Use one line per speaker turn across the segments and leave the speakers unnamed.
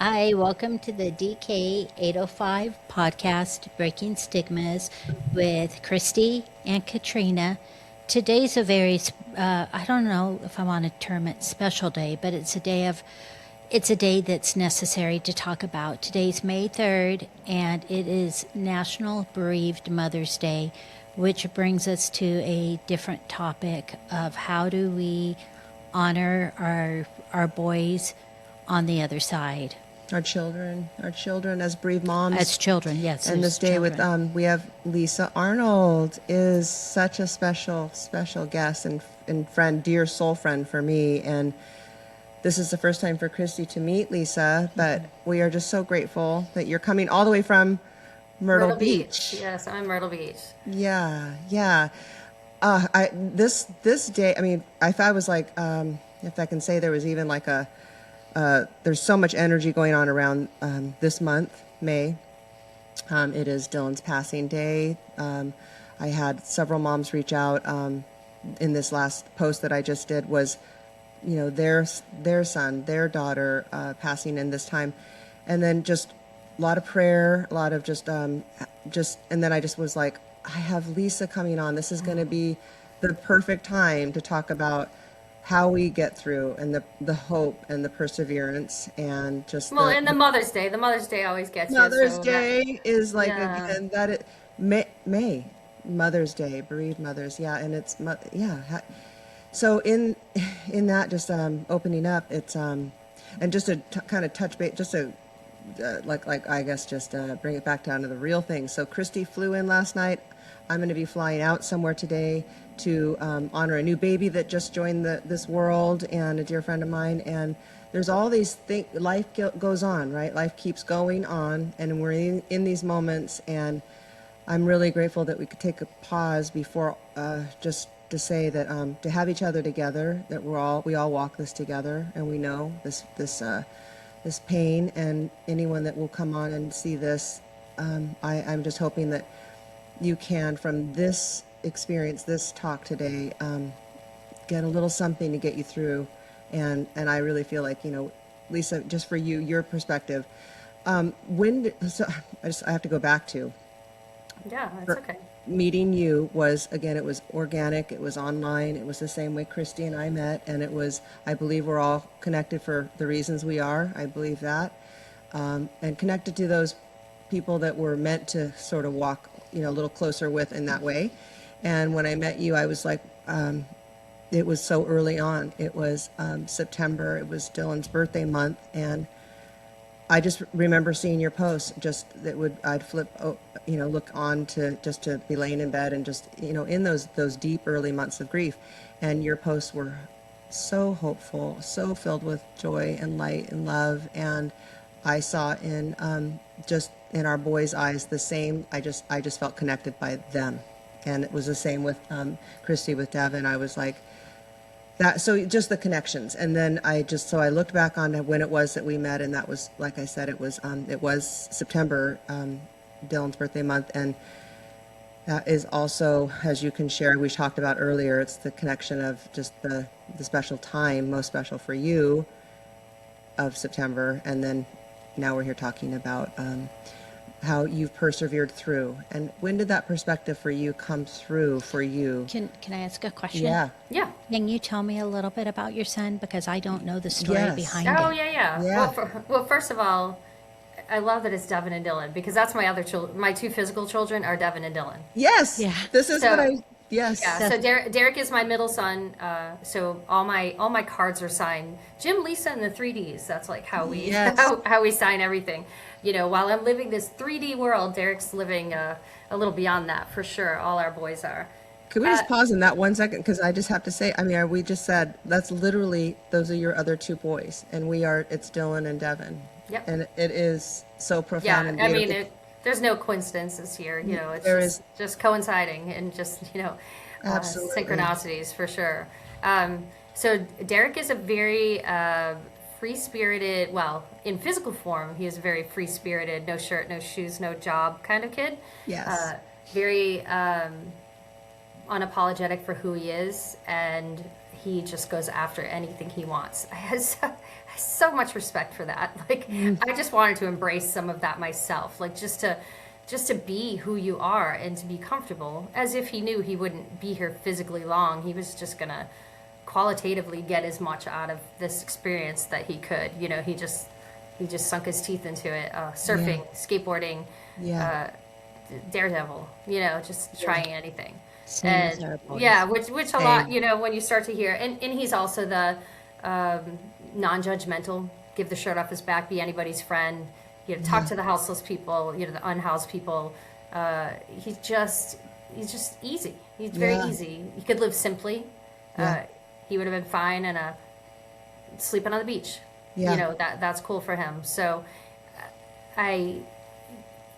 Hi, welcome to the DK805 podcast, Breaking Stigmas, with Christy and Katrina. Today's a very, I don't know if I want to term it special day, but it's a day that's necessary to talk about. Today's May 3rd, and it is National Bereaved Mother's Day, which brings us to a different topic of how do we honor our boys on the other side.
Our children as bereaved moms.
As children, yes.
And this day
children.
we have Lisa Arnold is such a special guest and friend, dear soul friend for me. And this is the first time for Christy to meet Lisa, but we are just so grateful that you're coming all the way from Myrtle Beach.
Yes, I'm in Myrtle Beach.
Yeah. This day, I mean, I was like, if I can say there was even like there's so much energy going on around this month, May. It is Dylan's passing day. I had several moms reach out in this last post that I just did was, their son, their daughter passing in this time. And then just a lot of prayer, a lot of and then I just was like, I have Lisa coming on. This is going to be the perfect time to talk about how we get through and the hope and the perseverance and just
and the Mother's Day. The Mother's Day always gets
Mother's Day is like again that it May Mother's Day, bereaved mothers, and it's so in that just opening up it's and just to kind of touch base, just to like I guess just bring it back down to the real thing. So Christy flew in last night. I'm going to be flying out somewhere today to honor a new baby that just joined this world, and a dear friend of mine. And there's all these things. Life goes on, right? Life keeps going on, and we're in these moments. And I'm really grateful that we could take a pause before just to say that to have each other together, that we all walk this together, and we know this pain. And anyone that will come on and see this, I'm just hoping that you can, from this experience, this talk today, get a little something to get you through. And I really feel like, Lisa, just for you, your perspective, I have to go back to.
Yeah, that's okay.
Meeting you was, again, it was organic, it was online, it was the same way Christy and I met, and it was, I believe we're all connected for the reasons we are, I believe that, and connected to those people that were meant to sort of walk, a little closer with in that way. And when I met you, I was like, it was so early on. It was September. It was Dylan's birthday month, and I just remember seeing your post. I'd flip, look on to be laying in bed and just, in those deep early months of grief, and your posts were so hopeful, so filled with joy and light and love, and I saw in just in our boys' eyes the same. I just felt connected by them. And it was the same with Christy, with Devin. I was like that. So just the connections. And then I looked back on when it was that we met, and that was, like I said, it was September, Dylan's birthday month, and that is also, as you can share, we talked about earlier. It's the connection of just the special time, most special for you, of September, and then now we're here talking about how you've persevered through. And when did that perspective for you come through for you?
Can I ask a question?
Yeah.
Can you tell me a little bit about your son, because I don't know the story behind it?
Oh yeah. Well, first of all, I love that it's Devin and Dylan, because that's my other children. My two physical children are Devin and Dylan.
Yes.
Yeah.
This is what I. Yes.
Yeah. So Derek is my middle son. So all my cards are signed Jim, Lisa, and the 3Ds. That's like how we how we sign everything. While I'm living this 3D world, Derek's living a little beyond that for sure. All our boys are.
Could we just pause in that 1 second? Because I just have to say, we just said that's literally, those are your other two boys, and it's Dylan and Devin.
Yep.
And it is so profound.
Yeah.
And beautiful.
There's no coincidences here. It's just coinciding and just synchronicities for sure. So Derek is a very free-spirited, well, in physical form, he is a very free-spirited, no shirt, no shoes, no job kind of kid.
Yes.
Very unapologetic for who he is, and he just goes after anything he wants. I have so much respect for that. Like, I just wanted to embrace some of that myself, like just to be who you are and to be comfortable, as if he knew he wouldn't be here physically long. He was just gonna qualitatively get as much out of this experience that he could. You know, he just sunk his teeth into it. Surfing, skateboarding, daredevil. You know, just trying anything.
Same as our boys.
Yeah, which a lot. You know, when you start to hear, and he's also the non-judgmental. Give the shirt off his back. Be anybody's friend. You know, talk to the houseless people. You know, the unhoused people. He's just easy. He's very easy. He could live simply. He would have been fine and sleeping on the beach. Yeah. You know, that's cool for him. So I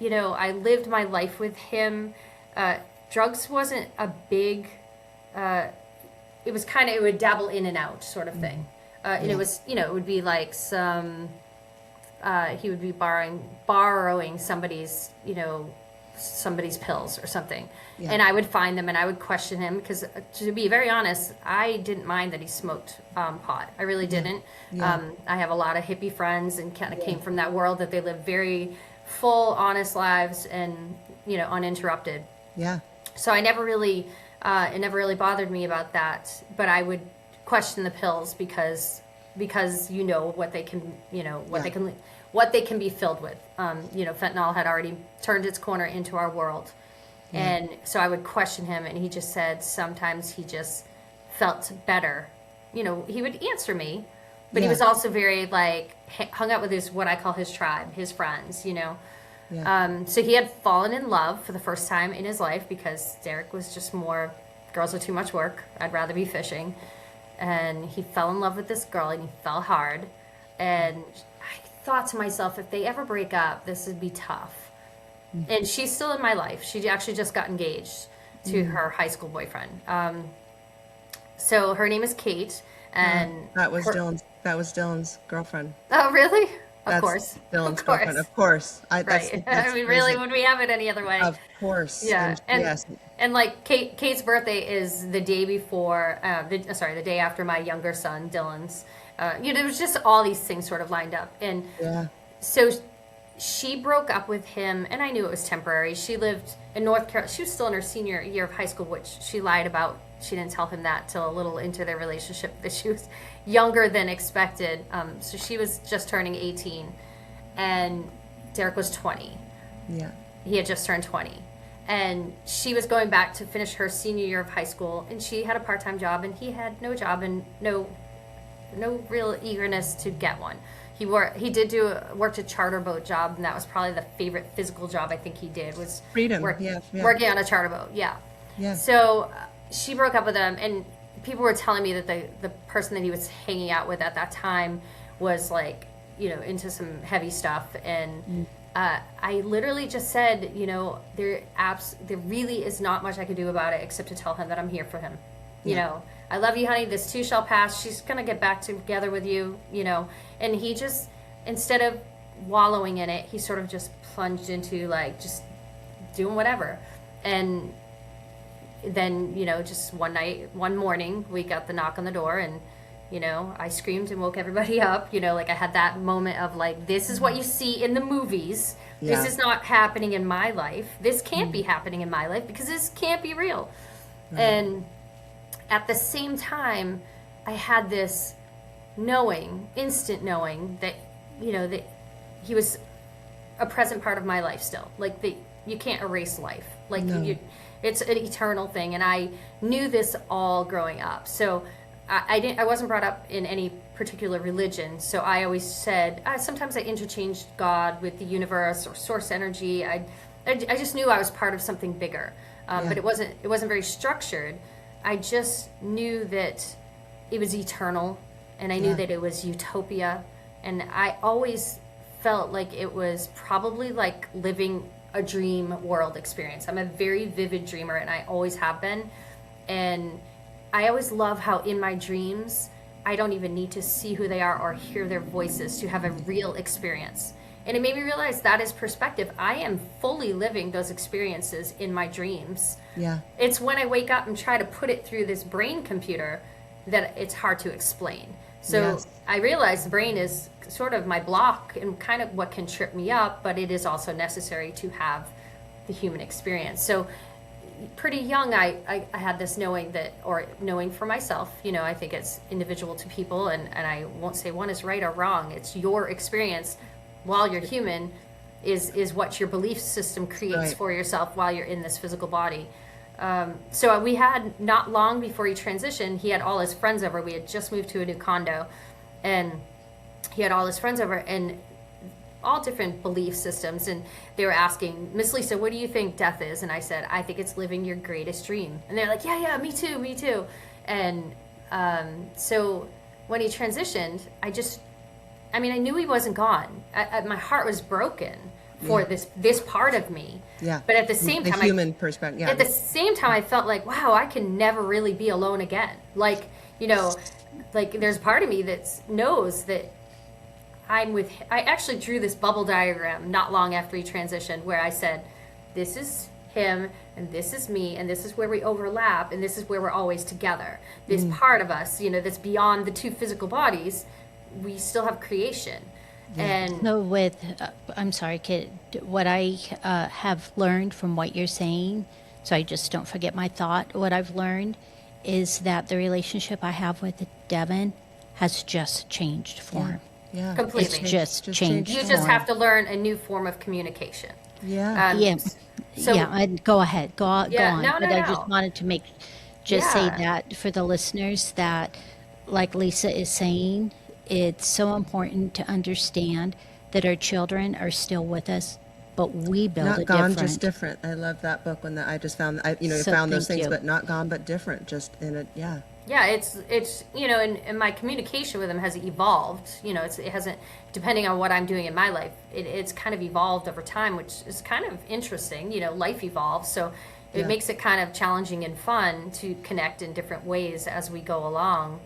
lived my life with him. Drugs wasn't a big, it was kind of, it would dabble in and out sort of thing. And it was, you know, it would be like some, he would be borrowing somebody's pills or something. Yeah. And I would find them and I would question him because, to be very honest, I didn't mind that he smoked pot. I really didn't. Yeah. I have a lot of hippie friends and kind of came from that world that they live very full, honest lives and, you know, uninterrupted. Yeah. So I never really, it never really bothered me about that. But I would question the pills because you know what they can, you know, what they can be filled with. You know, fentanyl had already turned its corner into our world. And so I would question him, and he just said sometimes he just felt better. You know, he would answer me, but he was also very, like, hung out with what I call his tribe, his friends, you know. Yeah. So he had fallen in love for the first time in his life because Derek was just more, girls are too much work. I'd rather be fishing. And he fell in love with this girl, and he fell hard. And I thought to myself, if they ever break up, this would be tough. And she's still in my life. She actually just got engaged to her high school boyfriend. So her name is Kate, and
that was Dylan's girlfriend.
Oh, really?
Of
course.
Dylan's girlfriend. Of course.
Right. I mean, really, would we have it any other way?
Of course.
Yeah. And like Kate's birthday is the day before, the day after my younger son Dylan's. You know, it was just all these things sort of lined up, and so she broke up with him, and I knew it was temporary. She lived in North Carolina. She was still in her senior year of high school, which she lied about. She didn't tell him that till a little into their relationship, that she was younger than expected. So she was just turning 18, and Derek was 20. Yeah. He had just turned 20. And she was going back to finish her senior year of high school, and she had a part-time job, and he had no job and no real eagerness to get one. He worked a charter boat job, and that was probably the favorite physical job I think he did, was
freedom.
Working on a charter boat. Yeah. So she broke up with him, and people were telling me that the person that he was hanging out with at that time was, like, you know, into some heavy stuff. And I literally just said, you know, there really is not much I could do about it except to tell him that I'm here for him. You know, I love you, honey. This too shall pass. She's going to get back together with you, you know. And he just, instead of wallowing in it, he sort of just plunged into, like, just doing whatever. And then, you know, just one morning, we got the knock on the door, and, you know, I screamed and woke everybody up. You know, like, I had that moment of, like, this is what you see in the movies. Yeah. This is not happening in my life. This can't be happening in my life because this can't be real. Right. And at the same time, I had this instant knowing that, you know, that he was a present part of my life still. Like, you can't erase life. Like, it's an eternal thing. And I knew this all growing up. So I wasn't brought up in any particular religion. So I always said, sometimes I interchanged God with the universe or source energy. I just knew I was part of something bigger. But it wasn't very structured. I just knew that it was eternal, and I knew that it was utopia, and I always felt like it was probably like living a dream world experience. I'm a very vivid dreamer, and I always have been, and I always love how in my dreams I don't even need to see who they are or hear their voices to have a real experience. And it made me realize that is perspective. I am fully living those experiences in my dreams. Yeah. It's when I wake up and try to put it through this brain computer that it's hard to explain. So
Yes.
I realize the brain is sort of my block and kind of what can trip me up, but it is also necessary to have the human experience. So pretty young, I had this knowing that, or knowing for myself, I think it's individual to people, and I won't say one is right or wrong. It's your experience while you're human is what your belief system creates
Right.
for yourself while you're in this physical body. So we had, not long before he transitioned, he had all his friends over. We had just moved to a new condo, and he had all his friends over, and all different belief systems, and they were asking, Miss Lisa, what do you think death is? And I said, I think it's living your greatest dream. And they're like, yeah, me too. And so when he transitioned, I knew he wasn't gone. My heart was broken for this part of me.
Yeah.
But at the same time,
the human perspective. Yeah.
at the same time, I felt like, wow, I can never really be alone again. Like, there's part of me that knows that I actually drew this bubble diagram not long after he transitioned, where I said, this is him, and this is me, and this is where we overlap, and this is where we're always together. This part of us, that's beyond the two physical bodies, we still have creation. And
So I'm sorry, Kit, what I have learned from what you're saying, so I just don't forget my thought, what I've learned is that the relationship I have with Devin has just changed form.
Yeah.
Completely.
It's just changed
you
form.
just have to learn a new form of communication.
Yeah.
Yeah,
So-
and go ahead, go on.
No,
But
no,
I
no.
just wanted to say
Yeah.
that for the listeners, that like Lisa is saying, it's so important to understand that our children are still with us, but we build
Not
a
gone,
different.
just different. I love that book when I just found,
So
found those
thank
things,
you.
but not gone, but different. Just in a, yeah.
Yeah, it's and my communication with him has evolved. It hasn't, depending on what I'm doing in my life, it's kind of evolved over time, which is kind of interesting. Life evolves, so it
Yeah.
makes it kind of challenging and fun to connect in different ways as we go along.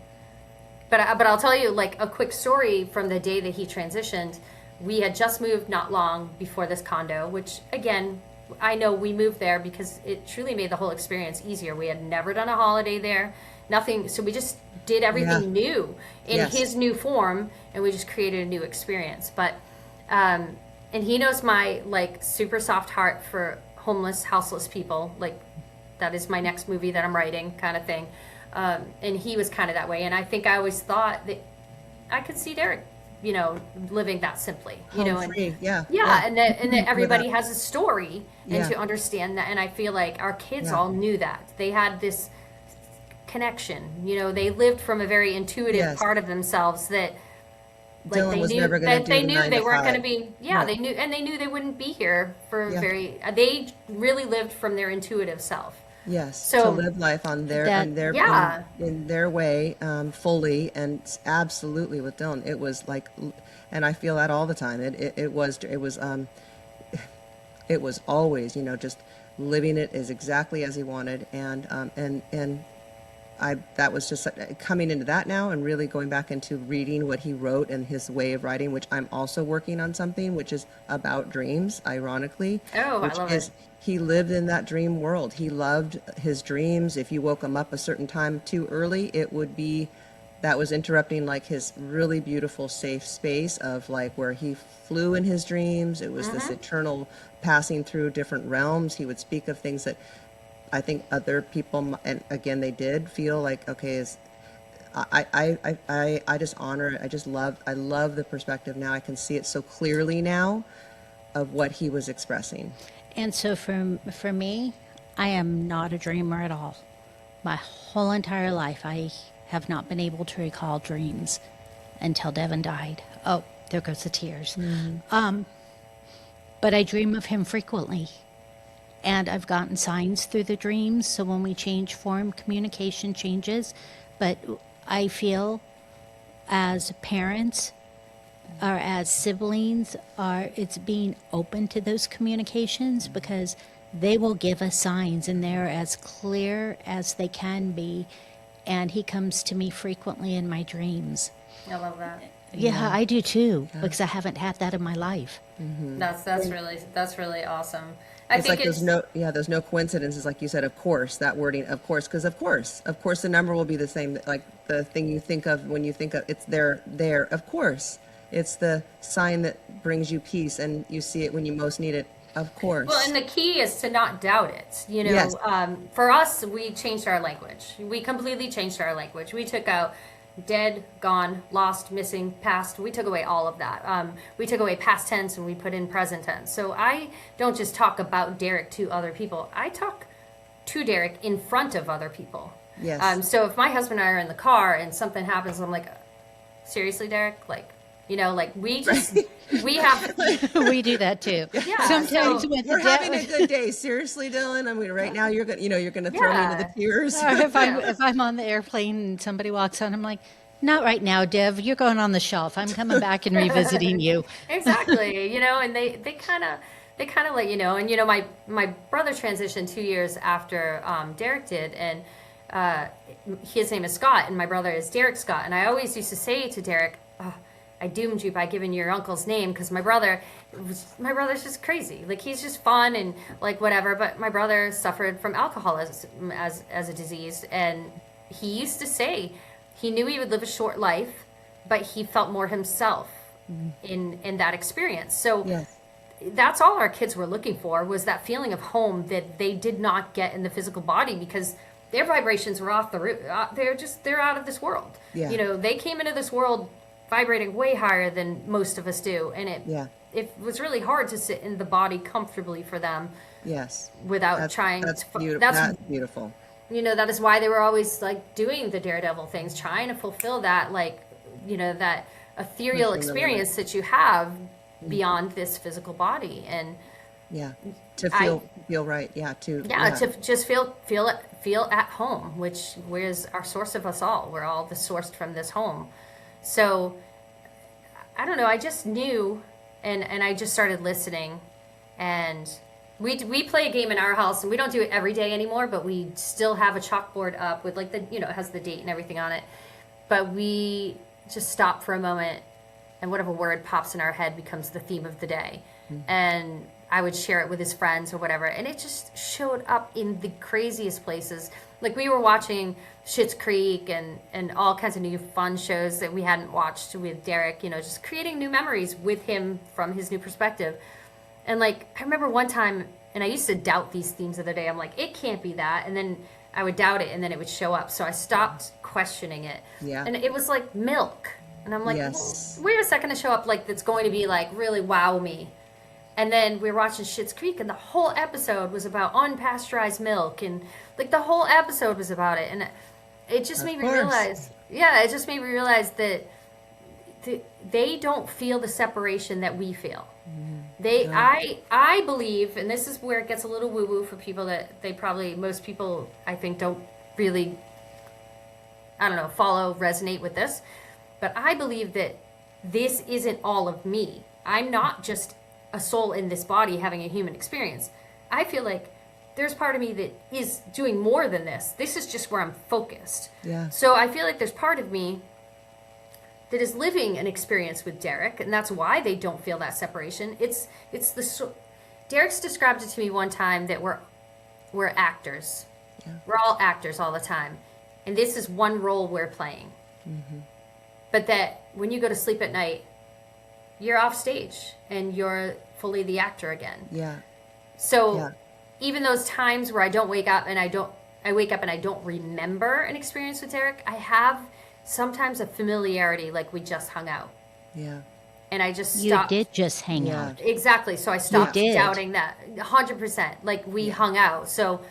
But I'll tell you, like, a quick story from the day that he transitioned. We had just moved not long before this condo, which, again, I know we moved there because it truly made the whole experience easier. We had never done a holiday there, nothing. So we just did everything new in
Yes.
his new form, and we just created a new experience. But, and he knows my, like, super soft heart for homeless, houseless people. Like, that is my next movie that I'm writing, kind of thing. And he was kind of that way. And I think I always thought that I could see Derek, living that simply,
Home
and
free. Yeah.
yeah, and that everybody
Without-
has a story, and
Yeah.
to understand that. And I feel like our kids
Yeah.
all knew that. They had this connection. They lived from a very intuitive
Yes.
part of themselves that, like,
Dylan
they
was
knew
never gonna
that
do
they
the
knew
9
they
to
weren't going to
5.
be. Yeah,
Right.
they knew they wouldn't be here for
Yeah.
They really lived from their intuitive self.
Yes.
So-
to live life on their
That-
Yeah.
in their way, fully, and absolutely with Dylan, it was like, and I feel that all the time. It was always, just living it as exactly as he wanted, and that was just coming into that now, and really going back into reading what he wrote and his way of writing, which I'm also working on something which is about dreams, ironically.
Oh, I
which
love
is
it.
he lived in that dream world. He loved his dreams. If you woke him up a certain time too early, that was interrupting like his really beautiful safe space of like where he flew in his dreams. It was this eternal passing through different realms. He would speak of things that I think other people, and again, they did feel like, okay, I just honor it. I love the perspective now. I can see it so clearly now of what he was expressing.
And so for me, I am not a dreamer at all. My whole entire life, I have not been able to recall dreams until Devin died. Oh, there goes the tears. But I dream of him frequently. And I've gotten signs through the dreams. So when we change form, communication changes. But I feel as parents or as siblings, it's being open to those communications, because they will give us signs and they're as clear as they can be. And he comes to me frequently in my dreams.
I love that.
Yeah, I do too, because I haven't had that in my life.
That's really awesome. I
It's
think
like there's no coincidences, like you said, of course, that wording, of course, because of course, the number will be the same, like the thing you think of when you think of it's there, of course. It's the sign that brings you peace, and you see it when you most need it, of course.
Well, and the key is to not doubt it.
Yes.
For us, we changed our language. We completely changed our language. We took out dead, gone, lost, missing, past. We took away all of that. We took away past tense and we put in present tense. So I don't just talk about Derek to other people. I talk to Derek in front of other people.
Yes.
So if my husband and I are in the car and something happens, I'm like, seriously, Derek? Like we just, we have.
We do that too.
Yeah,
Sometimes
so
with
We're
the
having a good day. Seriously, Dylan. I mean, right now you're gonna throw me into the tears.
Or if I'm on the airplane and somebody walks on, I'm like, not right now, Dev. You're going on the shelf. I'm coming back and revisiting you.
Exactly. And they kind of let you know. And my brother transitioned 2 years after Derek did, and his name is Scott, and my brother is Derek Scott. And I always used to say to Derek, oh, I doomed you by giving your uncle's name, because my brother's just crazy. Like, he's just fun and like whatever. But my brother suffered from alcoholism as a disease, and he used to say he knew he would live a short life, but he felt more himself in that experience. So
Yes.
that's all our kids were looking for, was that feeling of home that they did not get in the physical body, because their vibrations were off the roof. They're out of this world.
Yeah.
They came into this world vibrating way higher than most of us do, and it was really hard to sit in the body comfortably for them.
Yes.
Without trying.
That's beautiful.
That's
beautiful.
that is why they were always like doing the daredevil things, trying to fulfill that, like, that ethereal experience that you have beyond this physical body. And
Yeah. To feel right. Yeah. To
just feel at home, where's our source of us all. We're all sourced from this home. So I don't know, I just knew, and I just started listening, and we play a game in our house, and we don't do it every day anymore, but we still have a chalkboard up with like it has the date and everything on it. But we just stop for a moment, and whatever word pops in our head becomes the theme of the day. And I would share it with his friends or whatever, and it just showed up in the craziest places. Like, we were watching Schitt's Creek and all kinds of new fun shows that we hadn't watched with Derek, just creating new memories with him from his new perspective. And like, I remember one time, and I used to doubt these themes of the day. I'm like, it can't be that. And then I would doubt it, and then it would show up. So I stopped questioning it.
Yeah.
And it was like milk. And I'm like,
Yes.
well, wait a second to show up, like, that's going to be like really wow me. And then we were watching Schitt's Creek, and the whole episode was about unpasteurized milk, and like the whole episode was about it. And it just made me realize, that they don't feel the separation that we feel. I believe, and this is where it gets a little woo woo for people that most people I think don't really, resonate with this, but I believe that this isn't all of me. I'm not just a soul in this body having a human experience. I feel like there's part of me that is doing more than this. This is just where I'm focused.
Yeah.
So I feel like there's part of me that is living an experience with Derek, and that's why they don't feel that separation. Derek's described it to me one time that we're actors. Yeah. We're all actors all the time, and this is one role we're playing. Mm-hmm. But that when you go to sleep at night, you're off stage and you're fully the actor again.
Yeah.
So even those times where I wake up and I don't remember an experience with Derek, I have sometimes a familiarity, like we just hung out.
Yeah.
And I just stopped.
You did just hang out.
Exactly. So I stopped doubting that. 100%. Like, we hung out. So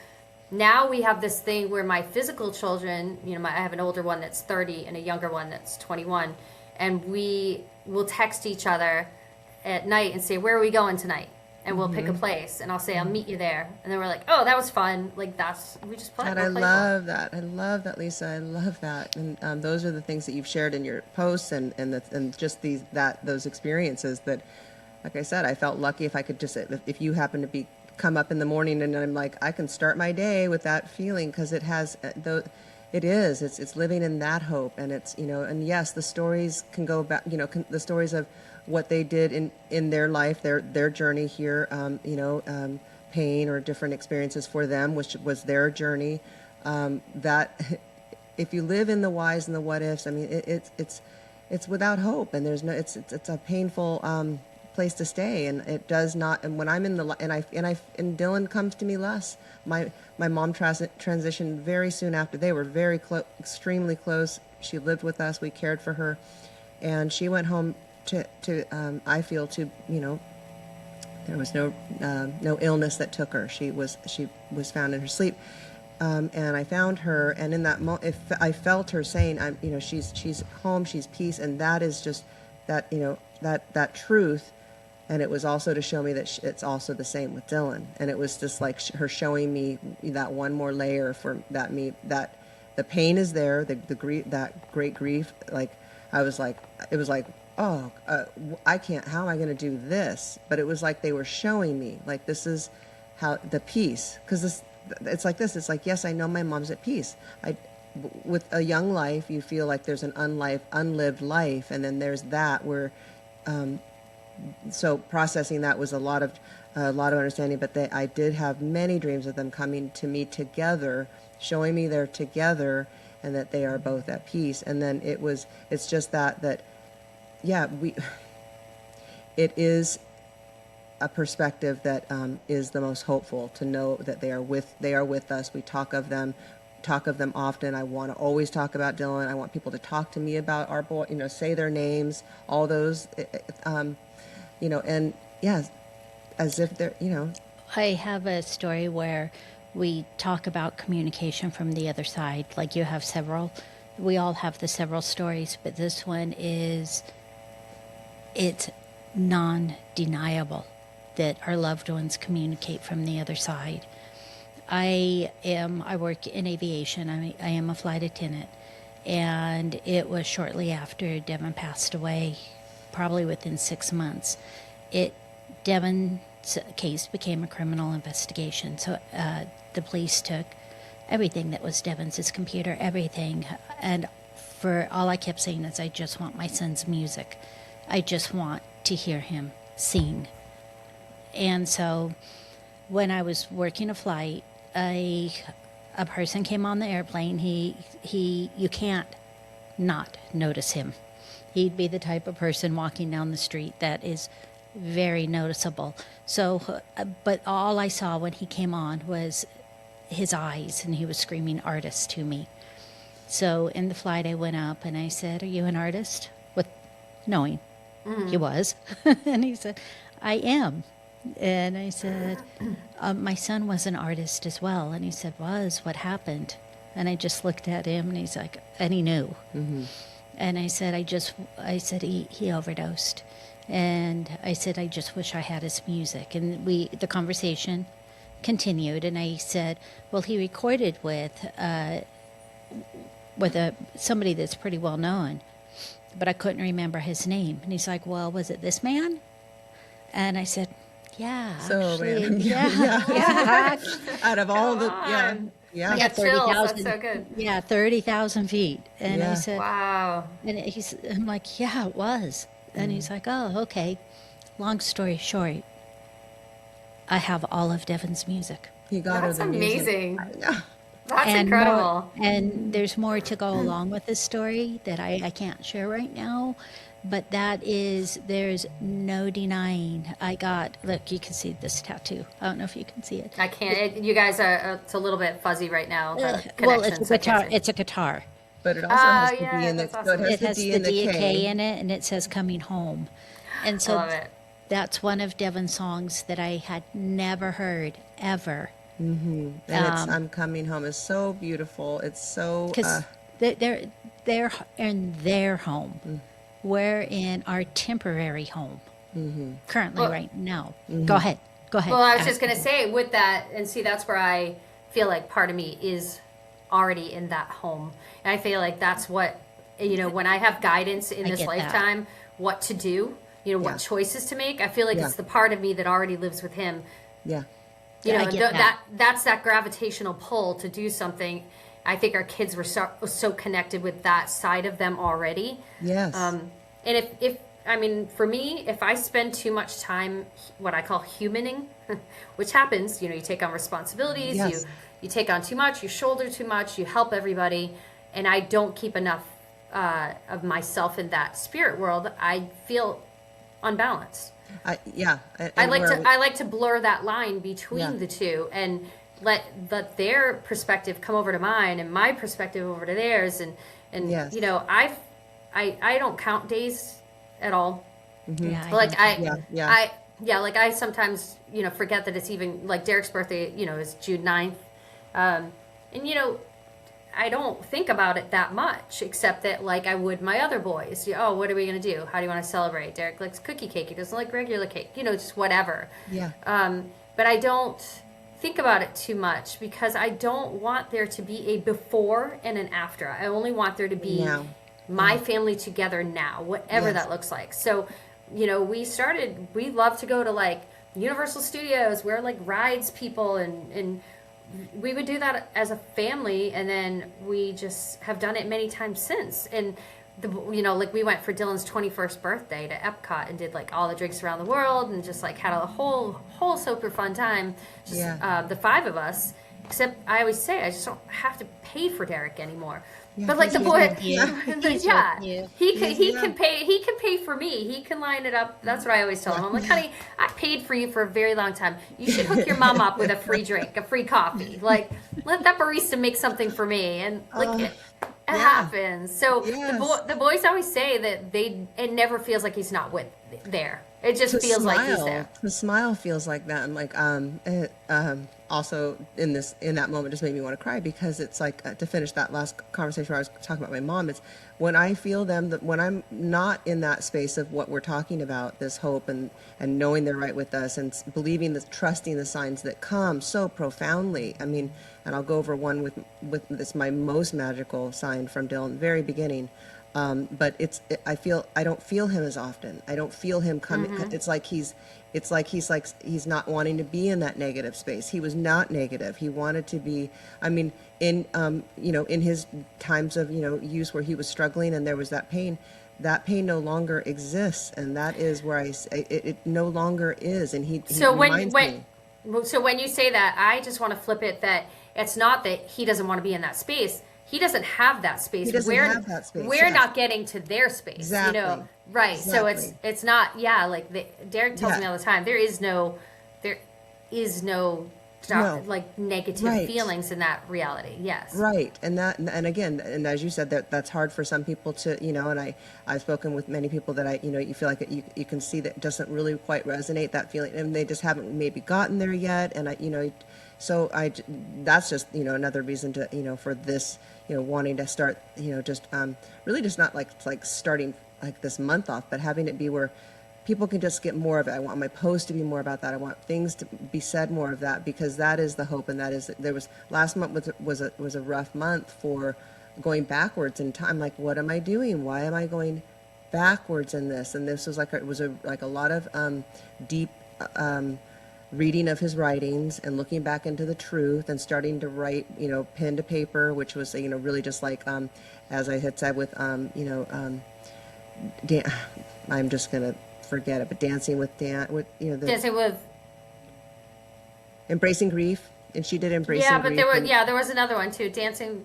now we have this thing where my physical children, I have an older one that's 30 and a younger one that's 21. And we will text each other at night and say, where are we going tonight? And we'll pick a place, and I'll say, I'll meet you there. And then we're like, oh, that was fun. Like, we just play.
I love that. I love that, Lisa. I love that. And those are the things that you've shared in your posts and just those experiences that, like I said, I felt lucky if I could just, if you happen to come up in the morning and I'm like, I can start my day with that feeling, because it has, It is. It's living in that hope, and it's, and yes, the stories can go back. The stories of what they did in their life, their journey here. Pain or different experiences for them, which was their journey. That if you live in the whys and the what ifs, I mean, it's without hope, and there's no. It's a painful place to stay, and it does not. And when I'm in the and Dylan comes to me less. My mom transitioned very soon after. They were very extremely close. She lived with us. We cared for her, and she went home to I feel to there was no illness that took her. She was found in her sleep, and I found her. And in that moment, I felt her saying, she's home, she's peace, and that is just that that truth. And it was also to show me that it's also the same with Dylan. And it was just like her showing me that one more layer for that the pain is there, the grief, that great grief. Like it was like, oh, I can't. How am I going to do this? But it was like they were showing me, like this is how the peace. Because it's like this. It's like, yes, I know my mom's at peace. With a young life, you feel like there's an unlived life, and then there's that where. So processing that was a lot of understanding, but I did have many dreams of them coming to me together, showing me they're together and that they are both at peace. And then it's just that yeah, it is a perspective that is the most hopeful, to know that they are with us. We talk of them often. I want to always talk about Dylan. I want people to talk to me about our boy, say their names, all those, and yeah, as if they're,
I have a story where we talk about communication from the other side. Like you have several, we all have the several stories, but this one it's non-deniable that our loved ones communicate from the other side. I work in aviation. I am a flight attendant, and it was shortly after Devin passed away, probably within 6 months. Devin's case became a criminal investigation. So the police took everything that was Devin's, his computer, everything. And for all I kept saying is, I just want my son's music. I just want to hear him sing. And so when I was working a flight, a person came on the airplane. You can't not notice him. He'd be the type of person walking down the street that is very noticeable. So, but all I saw when he came on was his eyes, and he was screaming artist to me. So in the flight, I went up and I said, "Are you an artist?" With knowing he was. And he said, "I am." And I said, "My son was an artist as well." And he said, "What happened?" And I just looked at him, and he's like, and he knew. Mm-hmm. And I said, he overdosed. And I said, "I just wish I had his music." And the conversation continued. And I said, "Well, he recorded with somebody that's pretty well known, but I couldn't remember his name." And he's like, "Well, was it this man?" And I said, "Yeah,
So,
actually,
man.
yeah.
Out of all the,
Yeah,
Yeah,
chills. That's
30,000.
so good.
Yeah, 30,000 feet." And
Yeah.
I said,
Wow.
and I'm like, "Yeah, it was." And he's like, "Oh, okay." Long story short, I have all of Devin's music.
He got
That's
her the
amazing.
music. Yeah.
That's
And
incredible.
and there's more to go along with this story that I can't share right now. But there's no denying. Look, you can see this tattoo. I don't know if you can see it.
I can't. You guys it's a little bit fuzzy right now. The
Well,
connections,
it's a
I can't
guitar.
see.
It's a guitar.
But it also has the
yeah,
D in the,
that's
so
awesome.
it has the D and the
DK
K.
in it, and it says "Coming Home." And so
I love it.
that's one of Devin's songs that I had never heard ever.
And it's "I'm Coming Home" is so beautiful. It's so
Because they're in their home. We're in our temporary home currently right now. Go ahead.
Well, I was just going to say with that, and see, that's where I feel like part of me is already in that home. And I feel like that's what, when I have guidance in
I
this
get that.
lifetime, what to do, what choices to make, I feel like it's the part of me that already lives with him.
yeah.
You know,
I get that.
that's that gravitational pull to do something. I think our kids were so connected with that side of them already.
Yes.
And if I mean, for me, if I spend too much time, what I call humaning, which happens, you take on responsibilities,
Yes.
you take on too much, you shoulder too much, you help everybody, and I don't keep enough of myself in that spirit world, I feel unbalanced. I like to blur that line between the two and let their perspective come over to mine and my perspective over to theirs, and
Yes.
I don't count days at all.
Mm-hmm. Yeah,
Like I sometimes forget that it's even like Derek's birthday is June 9th, and I don't think about it that much, except that like I would my other boys. Oh, what are we gonna do? How do you want to celebrate? Derek likes cookie cake. He doesn't like regular cake. Just whatever.
Yeah.
But I don't think about it too much because I don't want there to be a before and an after. I only want there to be my family together now, whatever that looks like. So, we love to go to like Universal Studios. We're like rides people, and we would do that as a family, and then we just have done it many times since. And like we went for Dylan's 21st birthday to Epcot and did like all the drinks around the world and just like had a whole super fun time. Just the five of us. Except I always say I just don't have to pay for Derek anymore. But like the boy, he can pay for me. He can line it up. That's what I always tell him. I'm like, honey, I paid for you for a very long time. You should hook your mom up with a free drink, a free coffee. Like, let that barista make something for me. And like it happens. So the boys always say that it never feels like he's not there. It just feels like he's there.
The smile feels like that, and like also in that moment just made me want to cry, because it's like to finish that last conversation where I was talking about my mom. It's when I feel them, that when I'm not in that space of what we're talking about, this hope and knowing they're right with us and believing, trusting the signs that come so profoundly. I mean, and I'll go over one with this, my most magical sign from Dylan, very beginning. But I don't feel him as often. I don't feel him coming. Mm-hmm. It's like he's not wanting to be in that negative space. He was not negative. He wanted to be, I mean, in his times of, use where he was struggling and there was that pain no longer exists. And that is where it no longer is. And he reminds me.
So when you say that, I just want to flip it, that it's not that he doesn't want to be in that space. He doesn't have that space.
He doesn't have that space.
We're not getting to their space.
Exactly.
Right.
Exactly.
So it's not. Yeah. Like Derek tells me all the time. There is no like negative feelings in that reality. Yes.
Right. And again, and as you said, that's hard for some people to, and I've spoken with many people that you feel like you can see that doesn't really quite resonate, that feeling, and they just haven't maybe gotten there yet. And that's just, another reason to, for this, wanting to start, really just not like starting like this month off, but having it be where people can just get more of it. I want my post to be more about that. I want things to be said more of that, because that is the hope. And that is, last month was a rough month for going backwards in time. Like, what am I doing? Why am I going backwards in this? And this was like, a lot of deep, reading of his writings and looking back into the truth and starting to write, pen to paper, which was, really just like, as I had said with, I'm just going to forget it, but dancing with
dancing with
embracing grief. And she did embracing grief.
There was another one too. Dancing.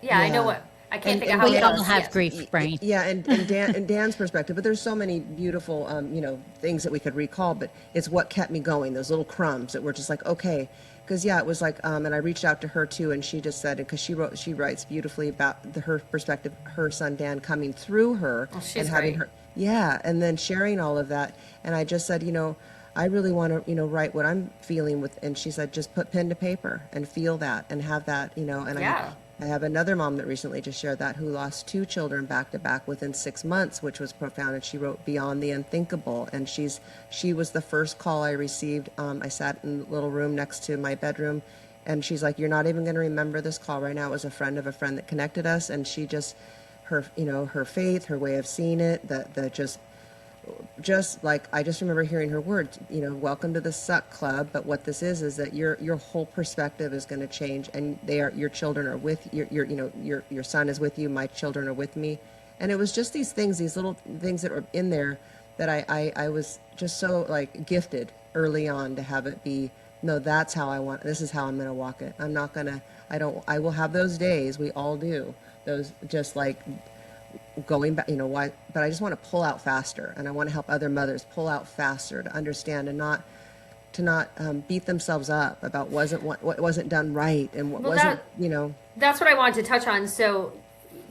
Yeah. I know what. I can't think of how
we all have grief brain.
Yeah, and Dan's perspective, but there's so many beautiful, things that we could recall. But it's what kept me going. Those little crumbs that were just like, okay, because it was like, and I reached out to her too, and she just said, because she writes beautifully about her perspective, her son Dan coming through her and having her, and then sharing all of that. And I just said, I really want to, write what I'm feeling with, and she said, just put pen to paper and feel that and have that, and I have another mom that recently just shared that, who lost 2 children back to back within 6 months, which was profound. And she wrote Beyond the Unthinkable. And she was the first call I received. I sat in the little room next to my bedroom, and she's like, you're not even going to remember this call right now. It was a friend of a friend that connected us. And she just, her faith, her way of seeing it, the just just like, I just remember hearing her words, welcome to the suck club. But what this is that your whole perspective is going to change, and your children are with your son is with you. My children are with me. And it was just these things, these little things that were in there that I was just so like gifted early on to have it be, no, that's how this is how I'm going to walk it. I'm not going to, I will have those days. We all do those, just like going back, why, but I just want to pull out faster, and I want to help other mothers pull out faster to understand, and to not beat themselves up about what wasn't done right, and what wasn't.
That's what I wanted to touch on. So,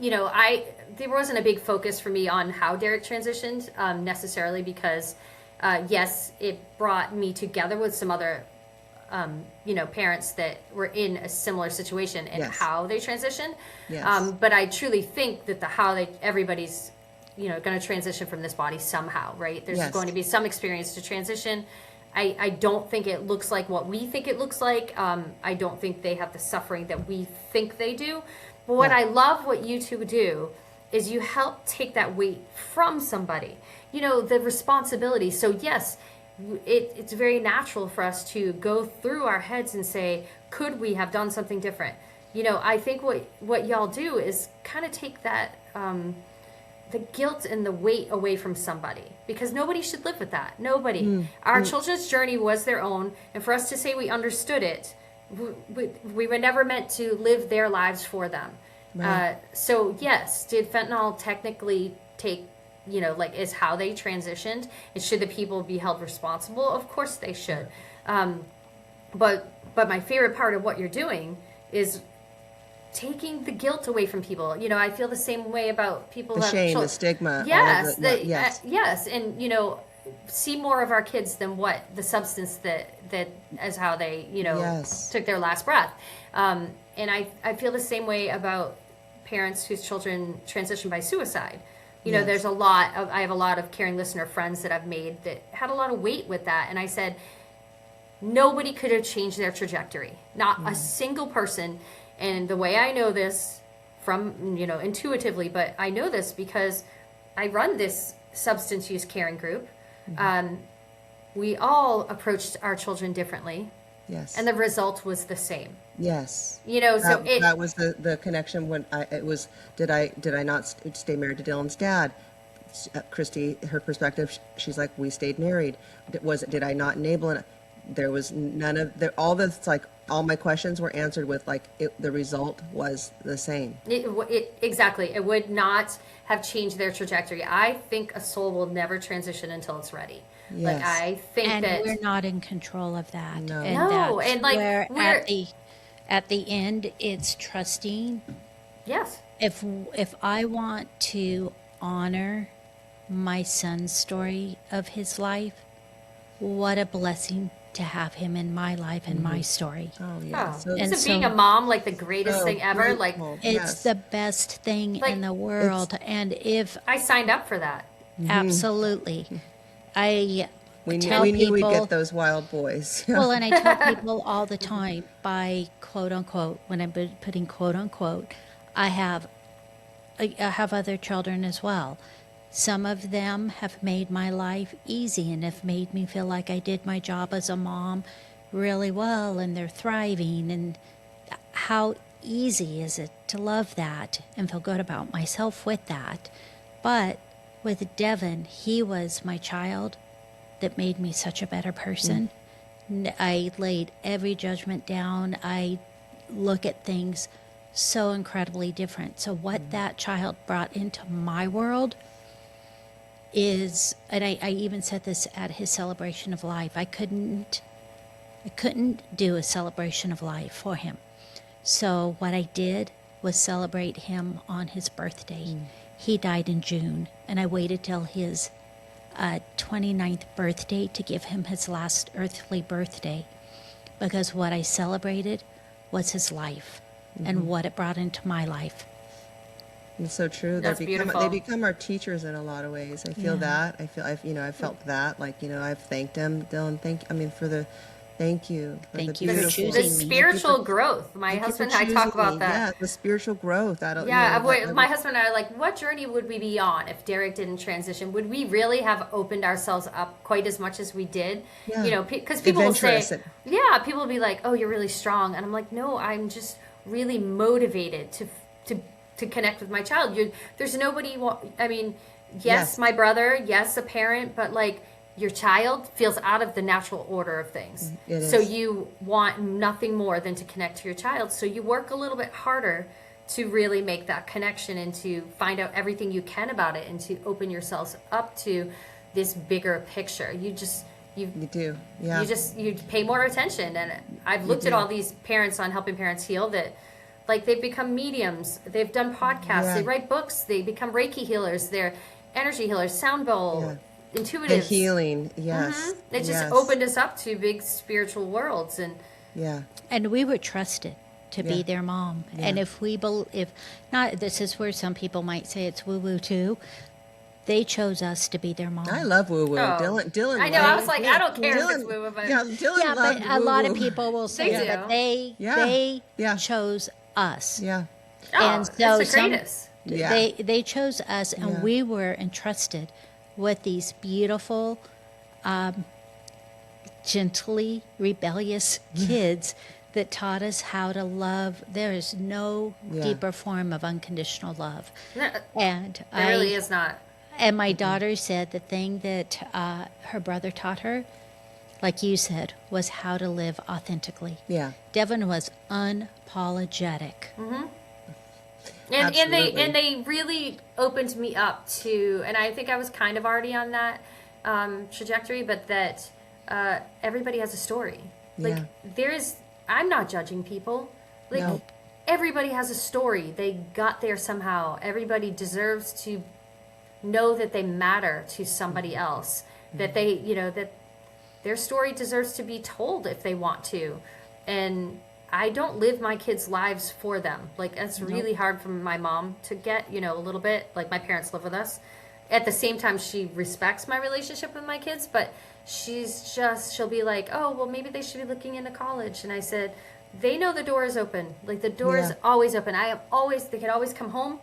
there wasn't a big focus for me on how Derek transitioned necessarily, because yes, it brought me together with some other parents that were in a similar situation, and
Yes.
how they transitioned.
Yes.
But I truly think that everybody's going to transition from this body somehow, right? There's
Yes.
going to be some experience to transition. I don't think it looks like what we think it looks like. I don't think they have the suffering that we think they do. But what
Yeah.
I love what you two do is you help take that weight from somebody. The responsibility. So yes, it's very natural for us to go through our heads and say, could we have done something different? I think what y'all do is kind of take that the guilt and the weight away from somebody, because nobody should live with that. Nobody. Our children's journey was their own, and for us to say we understood it, we were never meant to live their lives for them.
Right.
So yes, did fentanyl technically take, is how they transitioned, and should the people be held responsible? Of course they should. But my favorite part of what you're doing is taking the guilt away from people. I feel the same way about people
The
who have
shame,
children.
the stigma.
Yes,
Yes.
yes, and see more of our kids than what the substance that as how they
Yes.
took their last breath. And I feel the same way about parents whose children transition by suicide.
Yes.
There's I have a lot of caring listener friends that I've made that had a lot of weight with that, and I said nobody could have changed their trajectory, not a single person. And the way I know this from intuitively, but I know this because I run this substance use caring group. We all approached our children differently.
Yes.
And the result was the same.
Yes.
So
that was the connection when did I not stay married to Dylan's dad? Christy, her perspective, she's like, we stayed married. Did I not enable it? There was none of all my questions were answered with the result was the same.
Exactly. It would not have changed their trajectory. I think a soul will never transition until it's ready.
Yes.
I think
And
that
we're not in control of that.
No.
And
No,
that's
and,
where
we're
at the end it's trusting.
yes.
If I want to honor my son's story of his life, what a blessing to have him in my life and my story.
Oh yeah.
Oh,
And
isn't being
so-
a mom like the greatest thing ever?
grateful.
It's
Yes.
the best thing in the world. And if
I signed up for that.
absolutely, I
we
tell
knew we'd
people-
get those wild boys.
Well, and I tell people all the time by quote unquote, when I'm putting quote unquote, I have other children as well. Some of them have made my life easy and have made me feel like I did my job as a mom really well, and they're thriving. And how easy is it to love that and feel good about myself with that? But with Devin, he was my child that made me such a better person. I laid every judgment down. I look at things so incredibly different. So what that child brought into my world is, and I even said this at his celebration of life, I couldn't do a celebration of life for him. So what I did was celebrate him on his birthday. He died in June, and I waited till his 29th birthday to give him his last earthly birthday, because what I celebrated was his life and what it brought into my life.
It's so true.
That's
They
beautiful.
become our teachers in a lot of ways. I feel
Yeah.
that. I've felt that. I've thanked him, Dylan. For Thank you.
Thank you for
The
choosing me.
spiritual growth. My
Thank you for
husband and I talk
choosing
about
me.
that.
Yeah, the spiritual growth. I don't.
Yeah,
You know, that,
my husband and I are like, what journey would we be on if Derek didn't transition? Would we really have opened ourselves up quite as much as we did?
Yeah.
You know, because people will say,
Adventurous.
yeah, people will be like, oh, you're really strong, and I'm like, no, I'm just really motivated to connect with my child. There's nobody. I mean, yes, my brother, yes, a parent, but like your child feels out of the natural order of things.
It
So
is.
you want nothing more than to connect to your child. So you work a little bit harder to really make that connection and to find out everything you can about it and to open yourselves up to this bigger picture. You
do. Yeah.
you pay more attention. And I've looked at all these parents on Helping Parents Heal that like they've become mediums, they've done podcasts, they write books, they become Reiki healers, they're energy healers, sound bowl, intuitives.
The healing. Yes.
It just opened us up to big spiritual worlds. And
Yeah.
And we were trusted to be their mom. And if not, this is where some people might say it's woo-woo too. They chose us to be their mom.
I love woo woo.
Oh.
Dylan.
I know, I was like, I don't care if it's woo-woo, but
Yeah, Dylan
Yeah,
loved
but a lot of
woo-woo.
people will say
They
that
do.
they
Yeah.
chose us.
Yeah.
oh,
so
that's the
some-
greatest.
Yeah.
They chose us, and
Yeah.
we were entrusted with these beautiful, gently rebellious kids that taught us how to love. There is no deeper form of unconditional love,
No,
and
there really is not.
And my daughter said the thing that her brother taught her, like you said, was how to live authentically.
Yeah.
Devin was unapologetic.
And
Absolutely.
they really opened me up to, and I think I was kind of already on that trajectory, but that everybody has a story. Like I'm not judging people. Like
No.
everybody has a story. They got there somehow. Everybody deserves to know that they matter to somebody else. That they, that their story deserves to be told if they want to. And I don't live my kids' lives for them. Like, it's really hard for my mom to get, a little bit. Like, my parents live with us. At the same time, she respects my relationship with my kids, but she'll be like, oh, well, maybe they should be looking into college. And I said, they know the door is open. Like, the door is always open. They can always come home.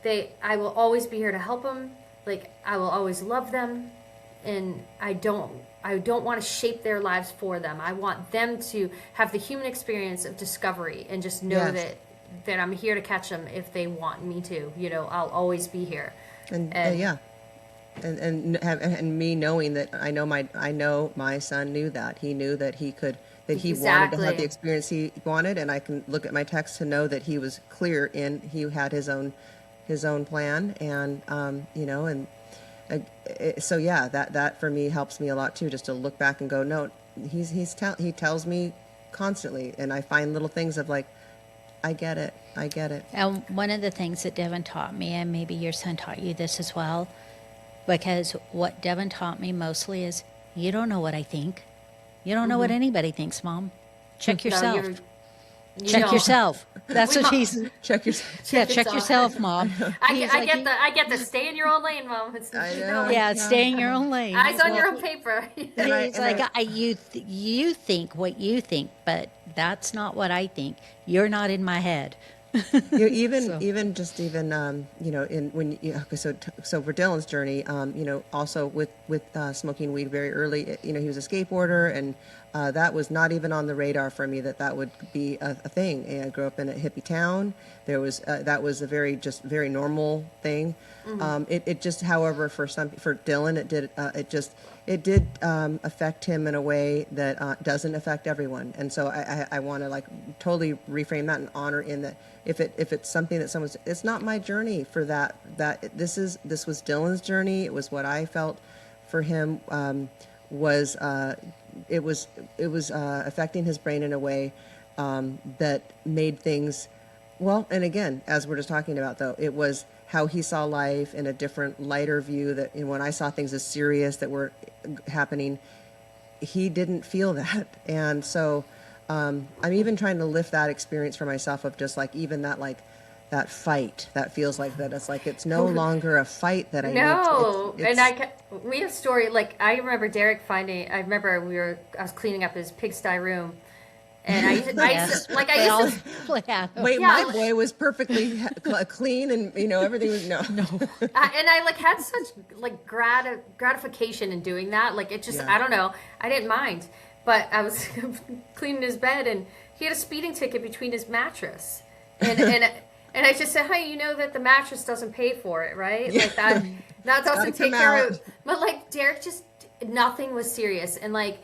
I will always be here to help them. Like, I will always love them. And I don't want to shape their lives for them. I want them to have the human experience of discovery and just know that I'm here to catch them if they want me to. I'll always be here.
And me knowing that I know my son knew that. He knew that he could, that he wanted to have the experience he wanted, and I can look at my text to know that he was clear he had his own plan, and so that for me helps me a lot too, just to look back and go, no, he tells me constantly, and I find little things of like, I get it.
And one of the things that Devin taught me, and maybe your son taught you this as well, because what Devin taught me mostly is, you don't know what I think. You don't know what anybody thinks, Mom. Check yourself. Check yourself. That's what he's.
Check yourself.
Yeah, check yourself, Mom.
I get the stay in your own lane, Mom.
I know.
Yeah, stay in your own lane.
Eyes on your own paper.
He's like, you think what you think, but that's not what I think. You're not in my head.
Even so for Dylan's journey, also with smoking weed very early, he was a skateboarder, and that was not even on the radar for me that would be a thing. And I grew up in a hippie town. There was that was a very normal thing. It just, however, for Dylan, it did affect him in a way that doesn't affect everyone. And so I want to like totally reframe that and honor in that if it's something that it's not my journey for that this was Dylan's journey. It was what I felt for him was affecting his brain in a way that made things well. And again, as we're just talking about, though, it was how he saw life in a different, lighter view. That when I saw things as serious that were happening, he didn't feel that. And so I'm even trying to lift that experience for myself of just like even that like that fight that feels like that. It's like it's no longer a fight that I
No,
need to,
and we have story like I remember Derek finding. I remember I was cleaning up his pigsty room, and I used
Yes.
to, like I
They all
used to.
play out.
wait,
Yeah,
my
like-
boy was perfectly clean, and everything was no.
And I like had such like gratification in doing that. Like it just
Yeah.
I don't know. I didn't mind, but I was cleaning his bed and he had a speeding ticket between his mattress, and I just said, hey, you know that the mattress doesn't pay for it, right?
Yeah.
Like that doesn't take
come
care
out.
of. But like Derek just nothing was serious, and like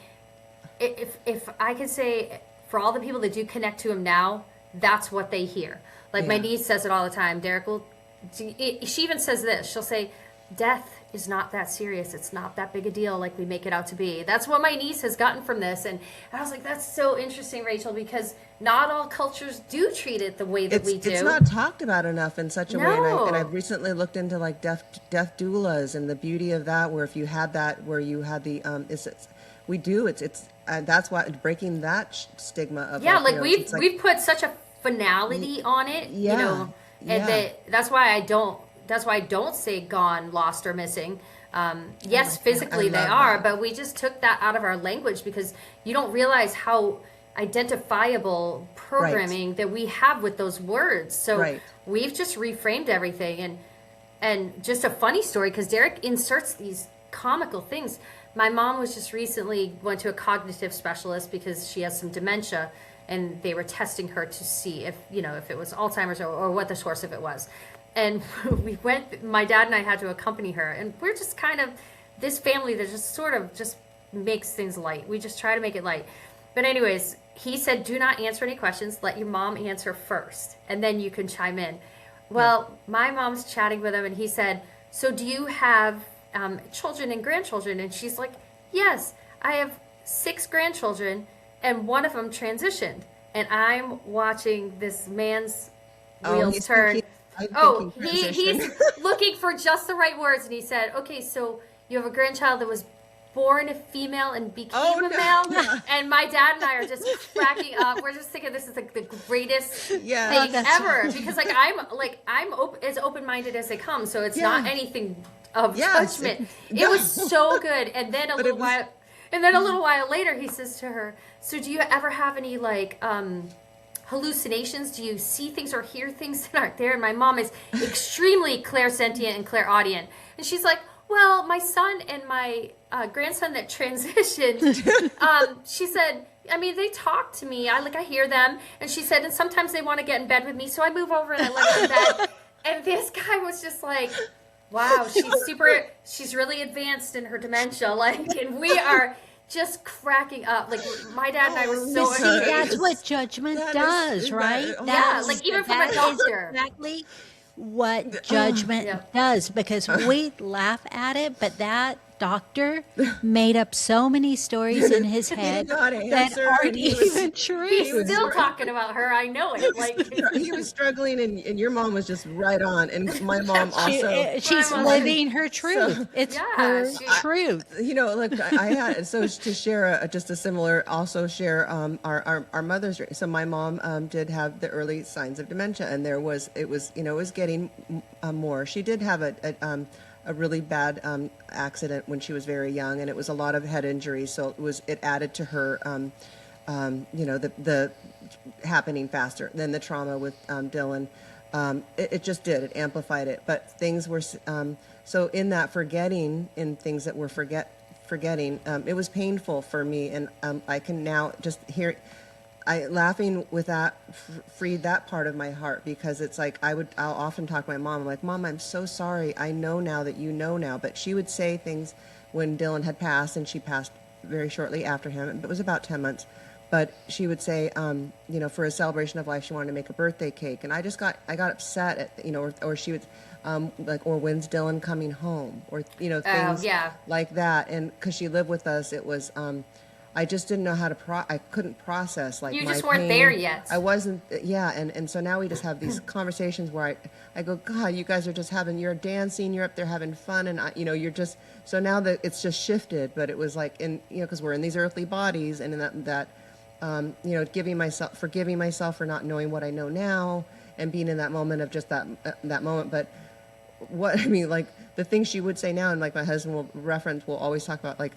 if I could say for all the people that do connect to him now, that's what they hear. Like my
Yeah.
niece says it all the time. Derek will. She even says this. She'll say, "Death is not that serious. It's not that big a deal like we make it out to be." That's what my niece has gotten from this, and I was like, "That's so interesting, Rachel, because not all cultures do treat it the way that we do."
It's not talked about enough in such a way,
No.
and I've recently looked into like death doulas and the beauty of that, where if you had that, where you had the that's why breaking that stigma of
Yeah, like
it's
we've put such a finality on it,
Yeah,
and
yeah.
that's why I don't say gone, lost, or missing. Yes, physically they
love
are,
that.
but we just took that out of our language because you don't realize how identifiable programming that we have with those words. So
Right.
we've just reframed everything, and just a funny story because Derek inserts these comical things. My mom was just recently went to a cognitive specialist because she has some dementia, and they were testing her to see if it was Alzheimer's or what the source of it was. And my dad and I had to accompany her, and we're just kind of this family that just sort of just makes things light. We just try to make it light. But anyways, he said, do not answer any questions. Let your mom answer first, and then you can chime in. Well, my mom's chatting with him, and he said, so do you have children and grandchildren? And she's like, yes, I have 6 grandchildren, and one of them transitioned. And I'm watching this man's wheels
he's
turn.
thinking- I'm
Oh,
thinking
he's
transition.
looking for just the right words, and he said, okay, so you have a grandchild that was born a female and became
Oh,
a
no.
male.
Yeah.
And my dad and I are just cracking up. We're just thinking this is like the greatest
Yeah.
thing
that's
ever, because I'm as open-minded as they come, so it's
Yeah.
not anything of
Yes.
judgment.
Yeah.
It was so good. And then a
But
little while later, he says to her, so do you ever have any like hallucinations? Do you see things or hear things that aren't there? And my mom is extremely clairsentient and clairaudient, and she's like, well, my son and my grandson that transitioned, she said, I mean, they talk to me. I hear them. And she said, and sometimes they want to get in bed with me, so I move over and I let them in bed. And this guy was just like, wow, she's really advanced in her dementia. And we are just cracking up. Like, my dad and I were so
Oh,
See,
Sorry.
that's what judgment
That
does,
is-
right?
that- oh,
That's-
like, even from a
that is
doctor.
exactly what judgment
Yeah.
does, because we laugh at it, but that doctor made up so many stories in his head
not
that
answer,
aren't
and he was-
even true.
He's still talking about her. I know it. Like,
He was struggling, and your mom was just right on, and my mom also.
She's
My mom-
living her truth. It's
Yeah,
her
she-
truth.
Look, I had to share just a similar. Also share our mother's. So my mom did have the early signs of dementia, and it was getting more. She did have a really bad accident when she was very young, and it was a lot of head injuries. So it added to her, the happening faster. Then the trauma with Dylan, it just did. It amplified it. But things were so in that forgetting, in things that we're forgetting, it was painful for me, and I can now just hear. Laughing with that freed that part of my heart, because it's like I'll often talk to my mom. I'm like, Mom, I'm so sorry. I know now that you know now. But she would say things when Dylan had passed, and she passed very shortly after him. It was about 10 months. But she would say, for a celebration of life, she wanted to make a birthday cake. And I got upset at, or she would, or when's Dylan coming home? Or, things
yeah.
like that. And because she lived with us, it was, I just didn't know how to I couldn't process
You
my
just weren't
pain.
there yet.
I wasn't, yeah, and so now we just have these conversations where I go, God, you guys are just you're dancing, you're up there having fun, and you're just, so now that it's just shifted, but it was like, because we're in these earthly bodies, and in forgiving myself for not knowing what I know now, and being in that moment of just that moment. But what I mean, like the things she would say now, and like my husband will always talk about, like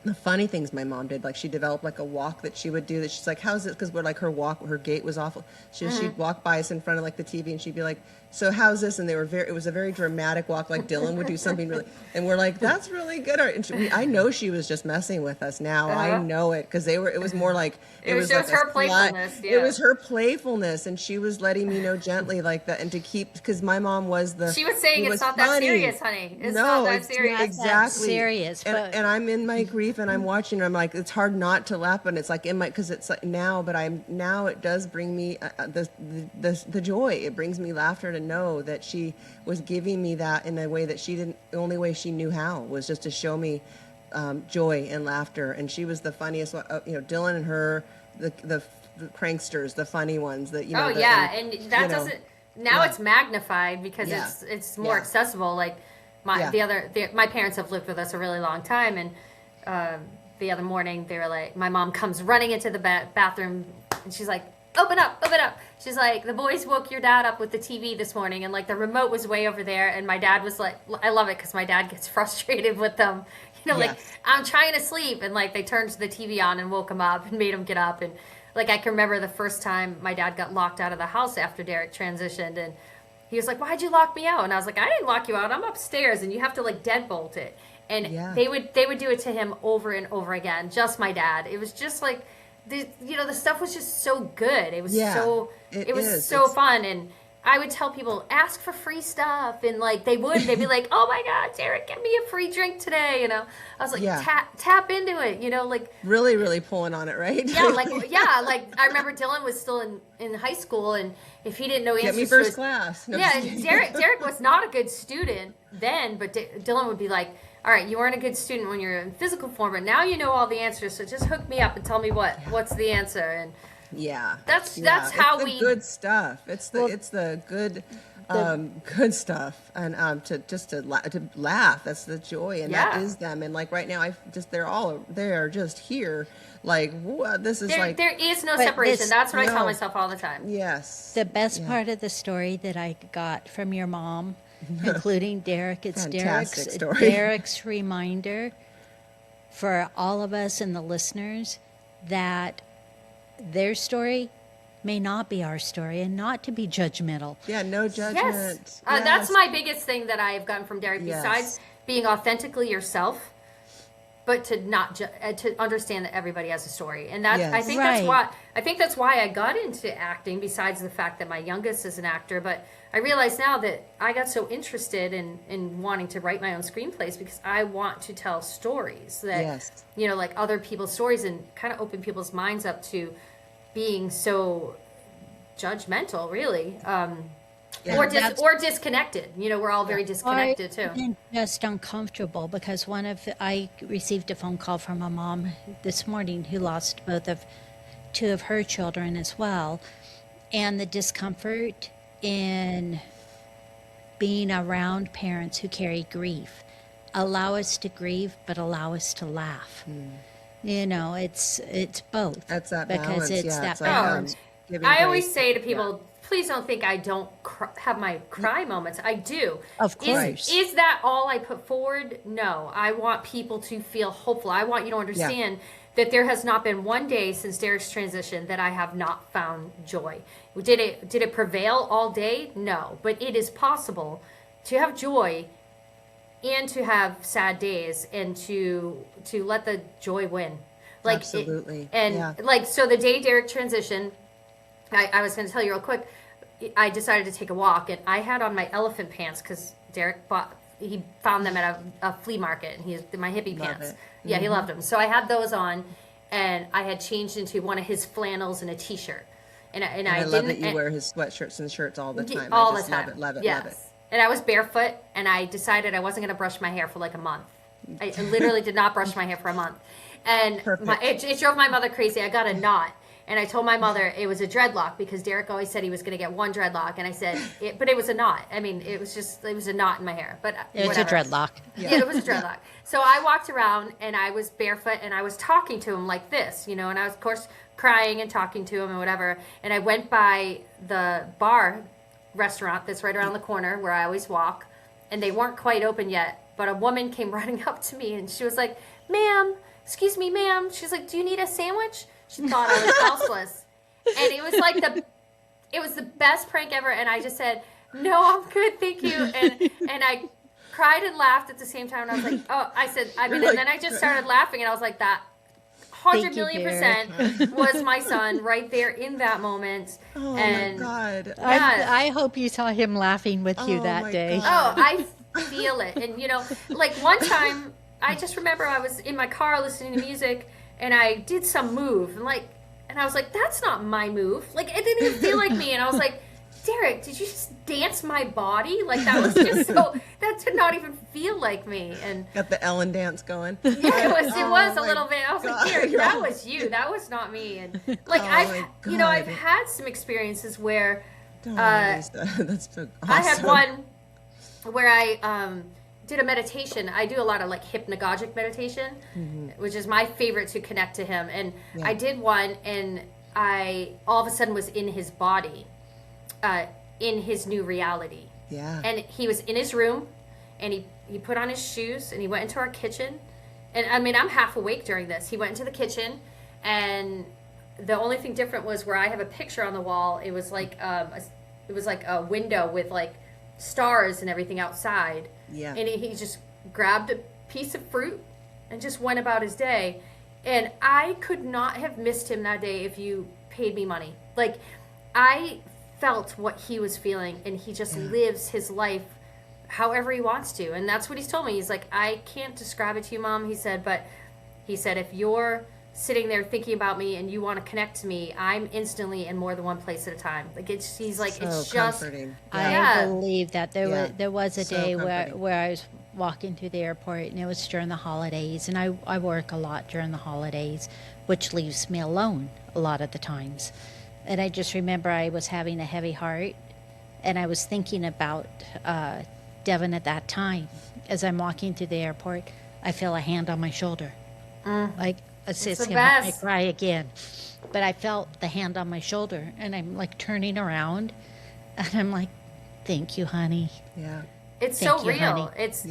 the funny things my mom did. Like she developed like a walk that she would do that she's like, how's it? Because we're like, her gait was awful. She'd walk by us in front of like the TV, and she'd be like, so how's this? And it was a very dramatic walk. Like Dylan would do something really, and we're like, that's really good. And I know she was just messing with us now. I know it, because it was more like,
it was just her playfulness.
It was her playfulness, and she was letting me know gently like that, and to keep, because my mom
she was saying it's not that serious, honey. It's not that serious.
Exactly.
Serious.
And I'm in my grief, and I'm watching, and I'm like, it's hard not to laugh, and it's like because it's like now, but it does bring me the joy. It brings me laughter to know that she was giving me that in a way that the only way she knew how was just to show me joy and laughter. And she was the funniest one. Dylan and her, the pranksters, the funny ones that,
and that doesn't, now it's magnified because it's more accessible. Like my parents have lived with us a really long time, and the other morning they were like, my mom comes running into the bathroom, and she's like, open up. She's like, the boys woke your dad up with the TV this morning, and like the remote was way over there, and my dad was like, I love it because my dad gets frustrated with them, like, I'm trying to sleep, and like they turned the TV on and woke him up and made him get up. And like I can remember the first time my dad got locked out of the house after Derek transitioned, and he was like, why'd you lock me out? And I was like, I didn't lock you out, I'm upstairs, and you have to like deadbolt it. And they would do it to him over and over again, just my dad. It was just like, the stuff was just so good. It was so fun. And I would tell people, ask for free stuff, and like they'd be like, oh my God, Derek, get me a free drink today. I was like, tap into it, like
really, really pulling on it, right?
Like I remember Dylan was still in high school, and if he didn't know answers,
get me first class. No,
and Derek was not a good student then, but Dylan would be like, all right, you weren't a good student when you're in physical form, but now you know all the answers, so just hook me up and tell me what's the answer. And that's how we
good stuff. It's the good good stuff, and to laugh. That's the joy, and that is them. And like right now, they are just here. Like this is
there is no separation. That's what I tell myself all the time.
Yes.
The best part of the story that I got from your mom, including Derek, it's Derek's reminder for all of us and the listeners that their story may not be our story, and not to be judgmental.
Yeah, no judgment.
Yes. That's my biggest thing that I've gotten from Derek, besides being authentically yourself, but to not to understand that everybody has a story. And that I think that's why I got into acting, besides the fact that my youngest is an actor. But I realize now that I got so interested in wanting to write my own screenplays because I want to tell stories that, like other people's stories, and kind of open people's minds up to being so judgmental, really. Or disconnected. We're all very disconnected too.
And just uncomfortable, because I received a phone call from a mom this morning who lost two of her children as well, and the discomfort in being around parents who carry grief. Allow us to grieve, but allow us to laugh. It's both.
That's that
because
balance.
It's that
it's
balance.
I always say to people, please don't think I don't have my cry moments. I do.
Of course.
Is that all I put forward? No. I want people to feel hopeful. I want you to understand that there has not been one day since Derek's transition that I have not found joy. Did it prevail all day? No. But it is possible to have joy and to have sad days, and to let the joy win.
Absolutely.
So the day Derek transitioned, I was going to tell you real quick, I decided to take a walk, and I had on my elephant pants because Derek he found them at a flea market, and my hippie pants. Yeah, he loved them. So I had those on, and I had changed into one of his flannels and a t-shirt. And I
love that you wear his sweatshirts and shirts all the time.
All the time.
Love it.
Yes. And I was barefoot, and I decided I wasn't going to brush my hair for like a month. I literally did not brush my hair for a month. And it drove my mother crazy. I got a knot. And I told my mother it was a dreadlock because Derek always said he was going to get one dreadlock. And I said, but it was a knot. I mean, it was a knot in my hair. But
It's a dreadlock.
Yeah, it was a dreadlock. So I walked around and I was barefoot and I was talking to him like this, and I was, of course, crying and talking to him and whatever. And I went by the bar restaurant that's right around the corner where I always walk, and they weren't quite open yet. But a woman came running up to me and she was like, "Ma'am, excuse me, ma'am." She's like, "Do you need a sandwich?" She thought I was houseless. And it was the best prank ever. And I just said, "No, I'm good, thank you." And I cried and laughed at the same time. And I was like, and then I just started laughing, and I was like, that 100 million% was my son right there in that moment.
Oh
and
my God.
Yeah.
I hope you saw him laughing with you that day.
God. Oh, I feel it. And, like one time, I just remember I was in my car listening to music, and I did some move, and I was like, that's not my move. Like, it didn't even feel like me. And I was like, Derek, did you just dance my body? Like, that was just that did not even feel like me. And
got the Ellen dance going.
Yeah, it was a little bit. I was like, Derek, that was you. That was not me. And like, I've had some experiences where,
that's so awesome.
I had one where I, did a meditation. I do a lot of like hypnagogic meditation, which is my favorite to connect to him. And I did one, and I all of a sudden was in his body, in his new reality.
Yeah.
And he was in his room, and he put on his shoes, and he went into our kitchen. And I mean, I'm half awake during this. He went into the kitchen, and the only thing different was where I have a picture on the wall. It was like a window with like stars and everything outside.
Yeah.
And he just grabbed a piece of fruit and just went about his day. And I could not have missed him that day if you paid me money. Like, I felt what he was feeling, and he just lives his life however he wants to. And that's what he's told me. He's like, I can't describe it to you, Mom. He said, if you're sitting there thinking about me and you want to connect to me, I'm instantly in more than one place at a time. Like, he's like,
so
it's just
comforting.
I believe that there was a
So
day
comforting.
where I was walking through the airport, and it was during the holidays, and I work a lot during the holidays, which leaves me alone a lot of the times. And I just remember I was having a heavy heart, and I was thinking about Devin at that time. As I'm walking through the airport, I feel a hand on my shoulder. Like, it's
the
gonna make me
best.
cry again. But I felt the hand on my shoulder, and I'm like turning around, and I'm like, "Thank you, honey."
Yeah.
It's
Thank
so
you,
real.
honey.
It's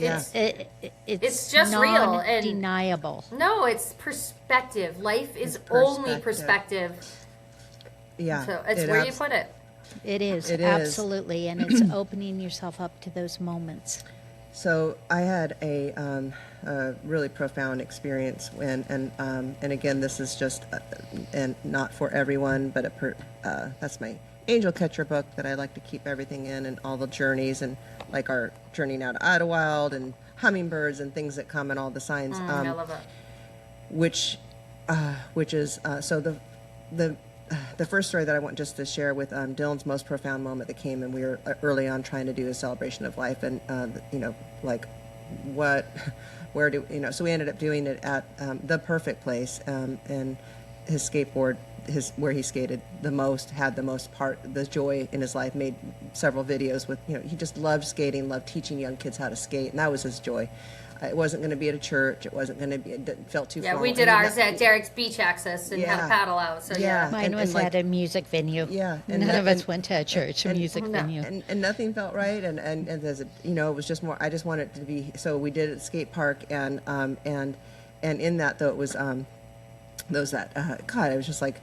It's
just real and-
undeniable.
no, it's perspective. Life is
It's
only
perspective.
perspective.
Yeah.
So it's where you put it.
It is,
It is.
absolutely, and it's opening yourself up to those moments.
So I had a really profound experience and again, this is just and not for everyone, but that's my angel catcher book that I like to keep everything in, and all the journeys, and like our journey now to Idlewild and hummingbirds and things that come and all the signs.
I love that.
Which is so the first story that I want just to share with Dylan's most profound moment that came, and we were early on trying to do a celebration of life, and so we ended up doing it at the perfect place, and his skateboard, where he skated the most, had the most the joy in his life, made several videos with, he just loved skating, loved teaching young kids how to skate, and that was his joy. It wasn't going to be at a church. It wasn't going to be. It felt too.
Yeah,
formal.
we did ours at Derek's Beach Access and had a paddle out. So
Yeah.
Mine was
like-
at a music venue.
Yeah,
None of us went to a church, a music venue.
and nothing felt right, and there's it was just more. I just wanted it to be. So we did it at the skate park, and in that though it was God, I was just like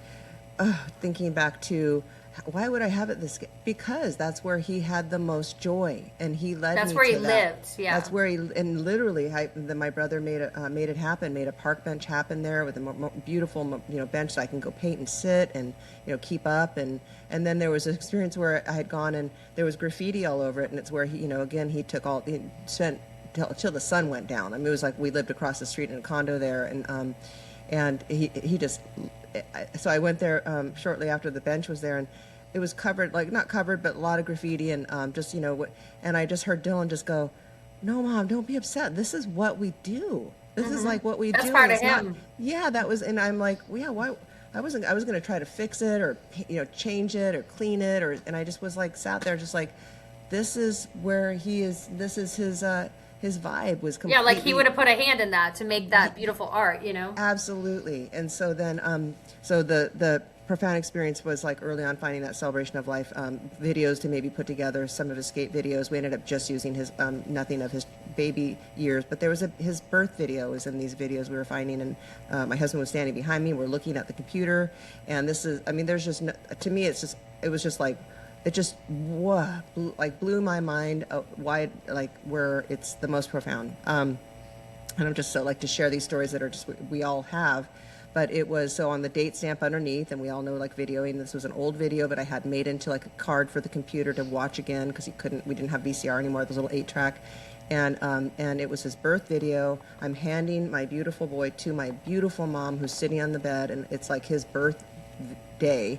thinking back to. Why would I have it this? Because that's where he had the most joy, and he led me to that.
That's where he lived. Yeah.
That's where and literally, my brother made it happen. Made a park bench happen there with a beautiful, bench so I can go paint and sit and keep up. And then there was an experience where I had gone and there was graffiti all over it, and it's where he again he took he spent till the sun went down. I mean, it was like we lived across the street in a condo there, and he just. So I went there shortly after the bench was there, and it was covered, like not covered, but a lot of graffiti, and just and I just heard Dylan just go, "No, Mom, don't be upset. This is what we do. This is like what we
That's
do."
part
It's
of
not-
him.
Yeah, that was, and I'm like, well, yeah, why? I was going to try to fix it or, change it or clean it, and I just was like, sat there just like, this is where he is, this is his vibe was completely.
Yeah, like he would have put a hand in that to make that beautiful art,
Absolutely. And so then, so the profound experience was like early on finding that celebration of life videos to maybe put together some of his skate videos. We ended up just using his nothing of his baby years, but there was his birth video was in these videos we were finding, and my husband was standing behind me. We're looking at the computer, and this is, I mean, there's just to me, it was just like. It just blew my mind wide, like where it's the most profound. And I'm just so like to share these stories that are just we all have. But it was so on the date stamp underneath, and we all know like videoing. This was an old video, but I had made into like a card for the computer to watch again because we didn't have VCR anymore. This little 8-track, and it was his birth video. I'm handing my beautiful boy to my beautiful mom who's sitting on the bed, and it's like his birth day.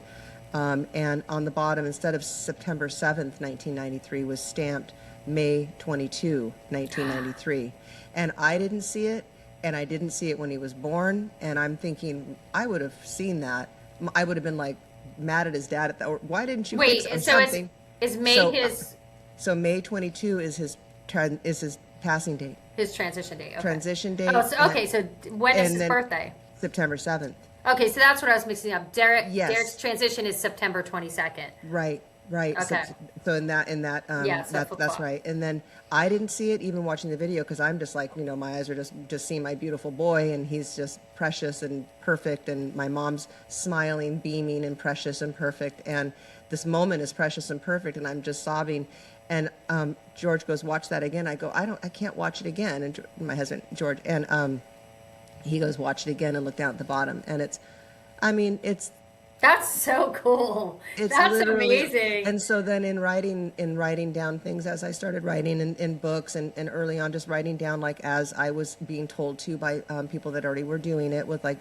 And on the bottom, instead of September 7th, 1993, was stamped May 22, 1993. And I didn't see it, and I didn't see it when he was born. And I'm thinking, I would have seen that. I would have been like mad at his dad at that. Or, why didn't you fix it or something?
Is May his...
So May 22 is his passing date.
His transition date. Okay.
Transition date.
Oh, so, okay. So when is his birthday?
September 7th.
Okay, so that's what I was mixing up.
Yes.
Derek's transition is September 22nd.
Right. Okay. So in that, that's right. And then I didn't see it even watching the video because I'm just like, my eyes are just seeing my beautiful boy, and he's just precious and perfect, and my mom's smiling, beaming, and precious and perfect, and this moment is precious and perfect, and I'm just sobbing. And George goes, watch that again. I go, I can't watch it again. And my husband George, and he goes, watch it again and look down at the bottom. And it's
that's so cool. That's amazing.
And so then in writing down things as I started writing in books and early on just writing down like as I was being told to by people that already were doing it with like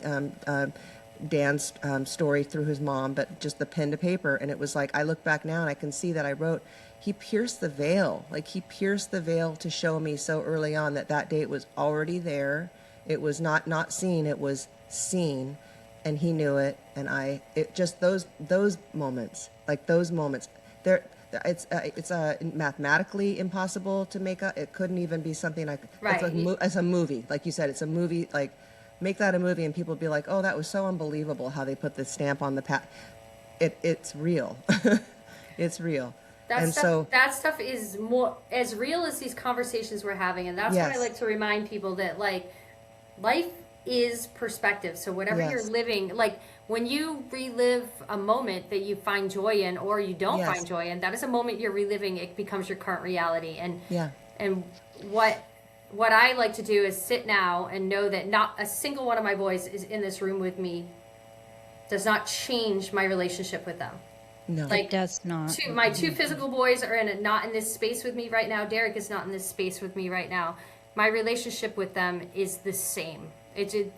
Dan's story through his mom, but just the pen to paper. And it was like, I look back now and I can see that I wrote, he pierced the veil. Like he pierced the veil to show me so early on that date was already there. It was not seen, it was seen, and he knew it, and it just those moments, like those moments, it's mathematically impossible to make up. It couldn't even be something like,
right.
It's a movie, like you said, it's a movie, like make that a movie, and people be like, oh, that was so unbelievable how they put the stamp on the it's real. It's real.
That stuff is more as real as these conversations we're having, and that's why I like to remind people that like life is perspective. So whatever you're living, like when you relive a moment that you find joy in or you don't find joy in, that is a moment you're reliving. It becomes your current reality. And what I like to do is sit now and know that not a single one of my boys is in this room with me does not change my relationship with them.
No,
like, it does not.
My two physical boys are not in this space with me right now. Derek is not in this space with me right now. My relationship with them is the same. It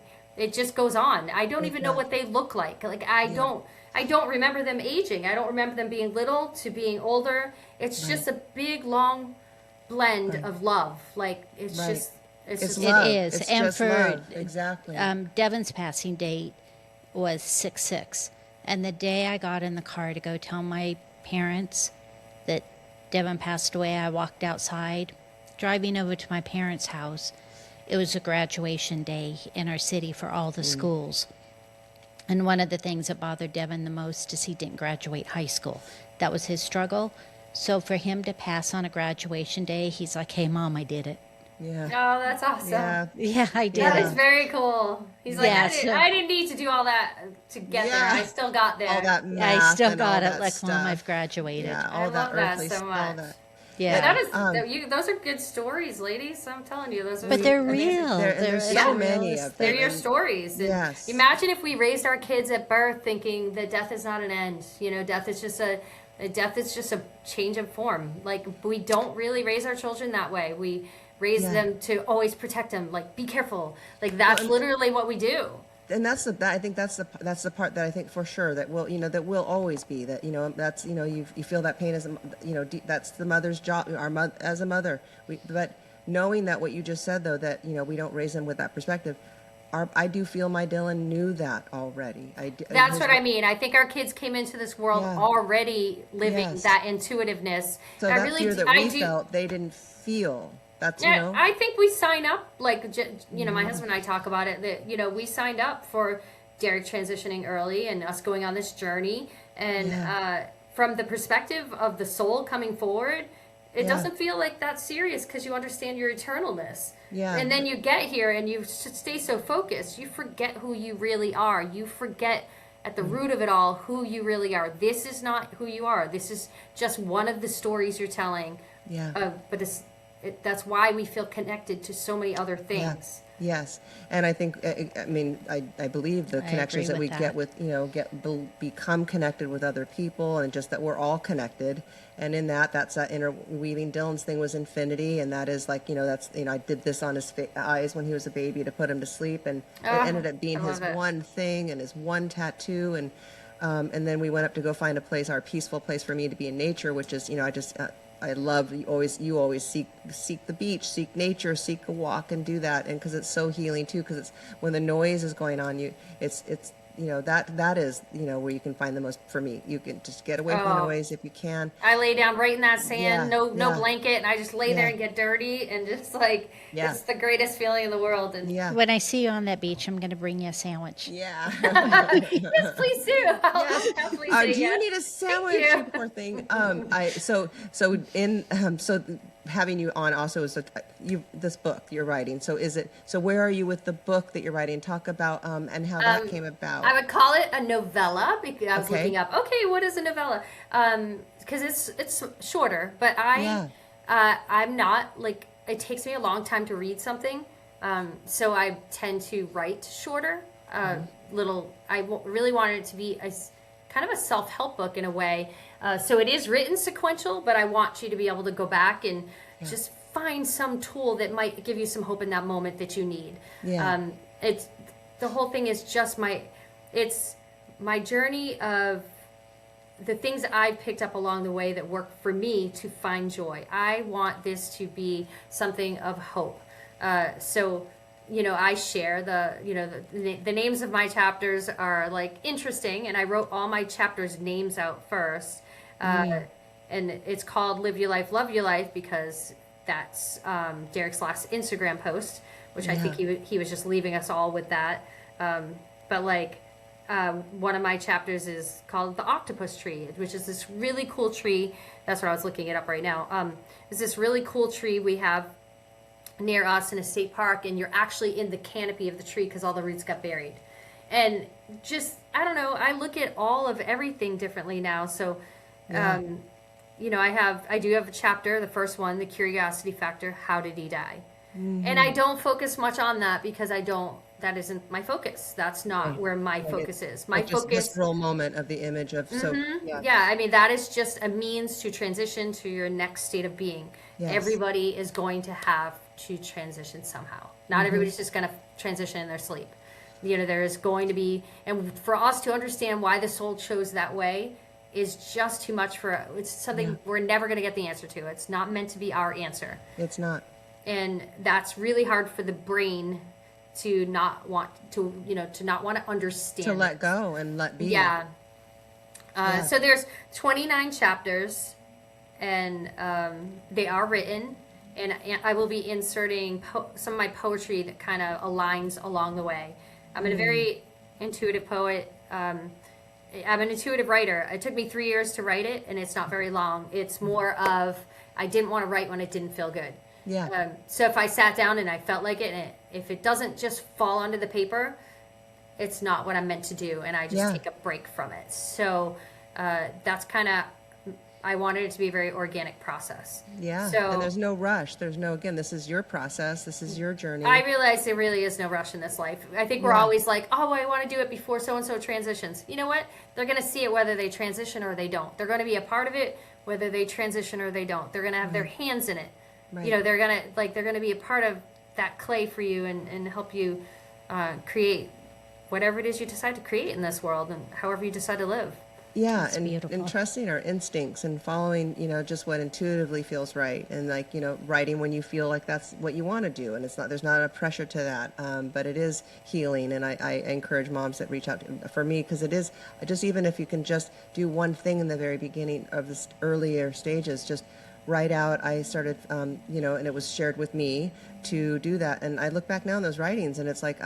just goes on. I don't even know what they look like. Like I don't remember them aging. I don't remember them being little to being older. It's just a big long blend of love. Like it's
love.
It is.
It's
and
just
for
love. Exactly.
Devin's passing date was 6/6, and the day I got in the car to go tell my parents that Devin passed away, I walked outside. Driving over to my parents' house, it was a graduation day in our city for all the schools. And one of the things that bothered Devin the most is he didn't graduate high school. That was his struggle. So for him to pass on a graduation day, he's like, hey, Mom, I did it.
Yeah. Oh, that's awesome.
Yeah, I did.
That is very cool. He's like, I didn't need to do all that to get there. I still got there.
All that math
I still got
it.
Like,
stuff.
Mom, I've graduated.
Yeah,
I love that so much.
Yeah,
those are good stories, ladies. I'm telling you, those are.
But they're real.
There's so many of them.
They're your stories.
Yes.
Imagine if we raised our kids at birth thinking that death is not an end. Death is just a change of form. Like we don't really raise our children that way. We raise them to always protect them. Like be careful. Like that's literally what we do.
And I think that's the part that I think for sure that will always be that that's you feel that pain as that's the mother's job as a mother. But knowing that what you just said though that we don't raise them with that perspective, I do feel my Dylan knew that already.
That's what I mean. I think our kids came into this world already living
Yes.
that intuitiveness.
So
I
that
really,
fear that
I
we
do.
felt, they didn't feel. That's, you
Yeah,
know.
I think we sign up, like, my husband and I talk about it, that, we signed up for Derek transitioning early and us going on this journey. And from the perspective of the soul coming forward, it doesn't feel like that serious because you understand your eternalness.
Yeah.
And then you get here and you stay so focused, you forget who you really are. You forget at the root of it all who you really are. This is not who you are. This is just one of the stories you're telling.
Yeah.
But that's why we feel connected to so many other things.
Yes, and I think, I mean, I believe the
I
connections
agree
that we
with
get
that.
with, become connected with other people, and just that we're all connected. And in that's that interweaving. Dylan's thing was infinity, and that is like, that's, I did this on his eyes when he was a baby to put him to sleep, and it ended up being his one thing and his one tattoo, and then we went up to go find a place, our peaceful place for me to be in nature, which is, I love you always seek the beach, seek nature, seek a walk, and do that, and because it's so healing too. Because it's when the noise is going on, it's that is where you can find the most. For me, you can just get away from the noise if you can.
I lay down right in that sand, no
yeah.
blanket, and I just lay there and get dirty, and just like it's the greatest feeling in the world. And
When I see you on that beach, I'm going to bring you a sandwich.
Yeah.
yes, please do. I'll happily say
Do
yes.
you need a sandwich, you poor thing? So having you on also is this book you're writing. So where are you with the book that you're writing? Talk about and how that came about.
I would call it a novella because I was
Okay.
looking up. Okay, what is a novella? Because it's shorter, but I'm not like it takes me a long time to read something, so I tend to write shorter. Really wanted it to be kind of a self-help book in a way. So it is written sequential, but I want you to be able to go back and just find some tool that might give you some hope in that moment that you need.
Yeah.
It's the whole thing is just it's my journey of the things that I've picked up along the way that work for me to find joy. I want this to be something of hope. So I share the names of my chapters are like interesting, and I wrote all my chapters' names out first. And it's called Live Your Life, Love Your Life, because that's Derek's last Instagram post, which I think he was just leaving us all with that. But one of my chapters is called The Octopus Tree, which is this really cool tree. That's what I was looking it up right now. It's this really cool tree we have near us in a state park, and you're actually in the canopy of the tree because all the roots got buried. And just, I don't know, I look at all of everything differently now. So, I do have a chapter, the first one, the curiosity factor, how did he die? Mm-hmm. And I don't focus much on that because that isn't my focus. That's not where my focus is. My
just
focus,
this real moment of the image of
that is just a means to transition to your next state of being.
Yes.
Everybody is going to have to transition somehow. Not everybody's just going to transition in their sleep. There is going to be, and for us to understand why the soul chose that way is just too much it's something we're never going to get the answer to. It's not meant to be our answer.
It's not.
And that's really hard for the brain to not want to understand.
To let go and let be.
Yeah. So there's 29 chapters, and they are written, and I will be inserting some of my poetry that kind of aligns along the way. I'm a very intuitive poet. I'm an intuitive writer. It took me 3 years to write it, and it's not very long. It's more of I didn't want to write when it didn't feel good.
Yeah.
So if I sat down and I felt like it, and if it doesn't just fall onto the paper, it's not what I'm meant to do, and I just take a break from it. So that's kind of, I wanted it to be a very organic process.
Yeah.
So,
and there's no rush. There's no, again, this is your process. This is your journey.
I realize there really is no rush in this life. I think we're always like, oh, I want to do it before so-and-so transitions. You know what? They're going to see it whether they transition or they don't. They're going to be a part of it whether they transition or they don't. They're going to have their hands in it. Right. They're going to be a part of that clay for you and help you create whatever it is you decide to create in this world and however you decide to live.
Yeah,
It's
and
beautiful.
trusting our instincts and following, just what intuitively feels right, and like, writing when you feel like that's what you want to do, and there's not a pressure to that, but it is healing, and I encourage moms that reach out for me, because it is just, even if you can just do one thing in the very beginning of this earlier stages, just write out. I started, and it was shared with me to do that. And I look back now in those writings, and it's like,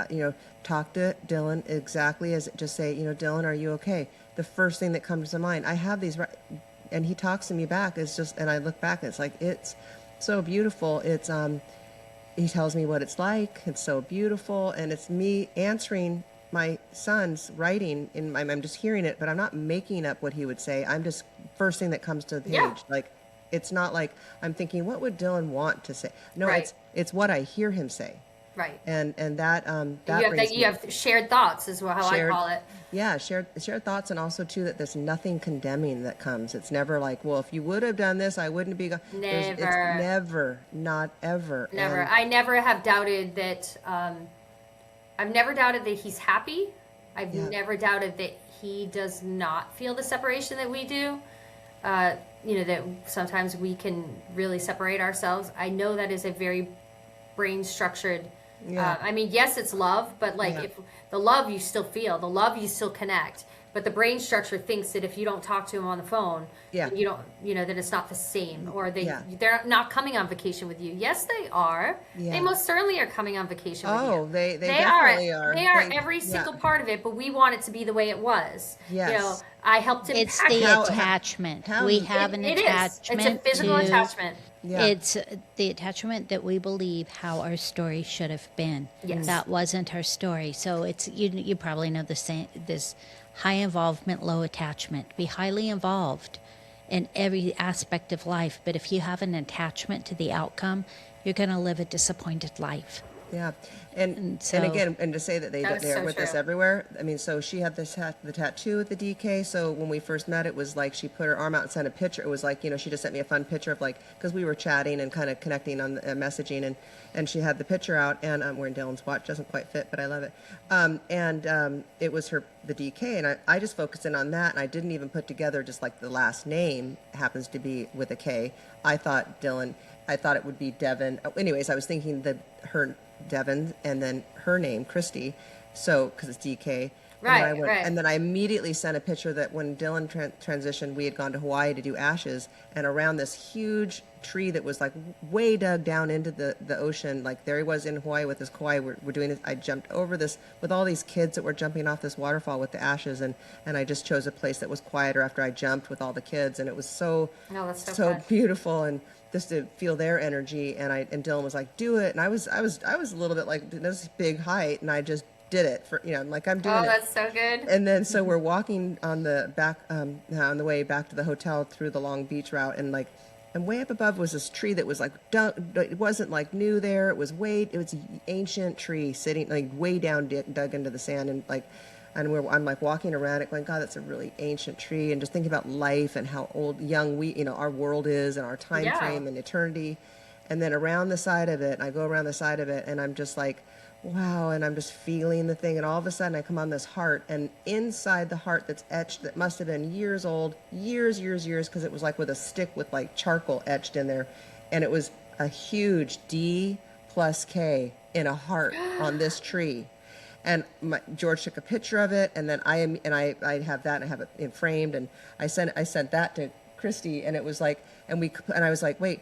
talk to Dylan exactly as, just say, Dylan, are you okay? The first thing that comes to mind. I have these, and he talks to me back. It's just, and I look back, and it's like, it's so beautiful. It's, he tells me what it's like. It's so beautiful. And it's me answering my son's writing I'm just hearing it, but I'm not making up what he would say. I'm just, first thing that comes to the page.
Yeah.
Like, it's not like I'm thinking, what would Dylan want to say? No,
Right.
it's what I hear him say.
Right.
And that
You have shared thoughts is how I call it.
Yeah, shared thoughts, and also too that there's nothing condemning that comes. It's never like, well, if you would have done this, I wouldn't be. It's never, not ever.
Never. I never have doubted that. I've never doubted that he's happy. I've never doubted that he does not feel the separation that we do. That sometimes we can really separate ourselves. I know that is a very brain structured. Yes, it's love, but if the love you still feel, the love you still connect, but the brain structure thinks that if you don't talk to him on the phone, you don't, that it's not the same, or they're not coming on vacation with you. Yes, they are. They most certainly are coming on vacation with you.
Oh, they definitely are.
They are every single part of it, but we want it to be the way it was.
Yes.
I helped him.
It's the attachment. We have an attachment.
It's a physical attachment.
Yeah.
It's the attachment that we believe how our story should have been.
Yes.
That wasn't our story. So it's you probably know the same, this high involvement, low attachment. Be highly involved in every aspect of life, but if you have an attachment to the outcome, you're going to live a disappointed life.
Yeah, and again, and to say that they're
so
with us
true.
everywhere. I mean, so she had the tattoo with the DK. So when we first met, it was like she put her arm out and sent a picture. It was like, she just sent me a fun picture of because we were chatting and kind of connecting on the messaging, and she had the picture out, and I'm wearing Dylan's watch, doesn't quite fit, but I love it. It was the DK, and I just focused in on that, and I didn't even put together just like the last name happens to be with a K. I thought it would be Devin. Anyways, I was thinking that her Devin, and then her name, Christy, so because it's DK.
Right,
And then I immediately sent a picture that when Dylan transitioned, we had gone to Hawaii to do ashes, and around this huge tree that was like way dug down into the ocean, like there he was in Hawaii with his koi. We're doing this. I jumped over this with all these kids that were jumping off this waterfall with the ashes, and I just chose a place that was quieter after I jumped with all the kids, and it was so beautiful, and just to feel their energy, and Dylan was like, do it, and I was a little bit like, this big height, and I just did it for, I'm like, I'm doing it.
Oh, that's so good.
And then so we're walking on the back on the way back to the hotel through the long beach route, and way up above was this tree that was like it wasn't like new there. It was an ancient tree sitting like way down dug into the sand, and I'm like walking around it going, God, that's a really ancient tree, and just thinking about life and how young our world is, and our time frame and eternity. And then around the side of it, I go around the side of it, and I'm just like, wow, and I'm just feeling the thing, and all of a sudden I come on this heart, and inside the heart that's etched, that must have been years old, years, because it was like with a stick with like charcoal etched in there, and it was a huge D plus K in a heart on this tree. And George took a picture of it, and then I have that, and I have it framed, and I sent that to Christy, and it was like, and I was like, wait,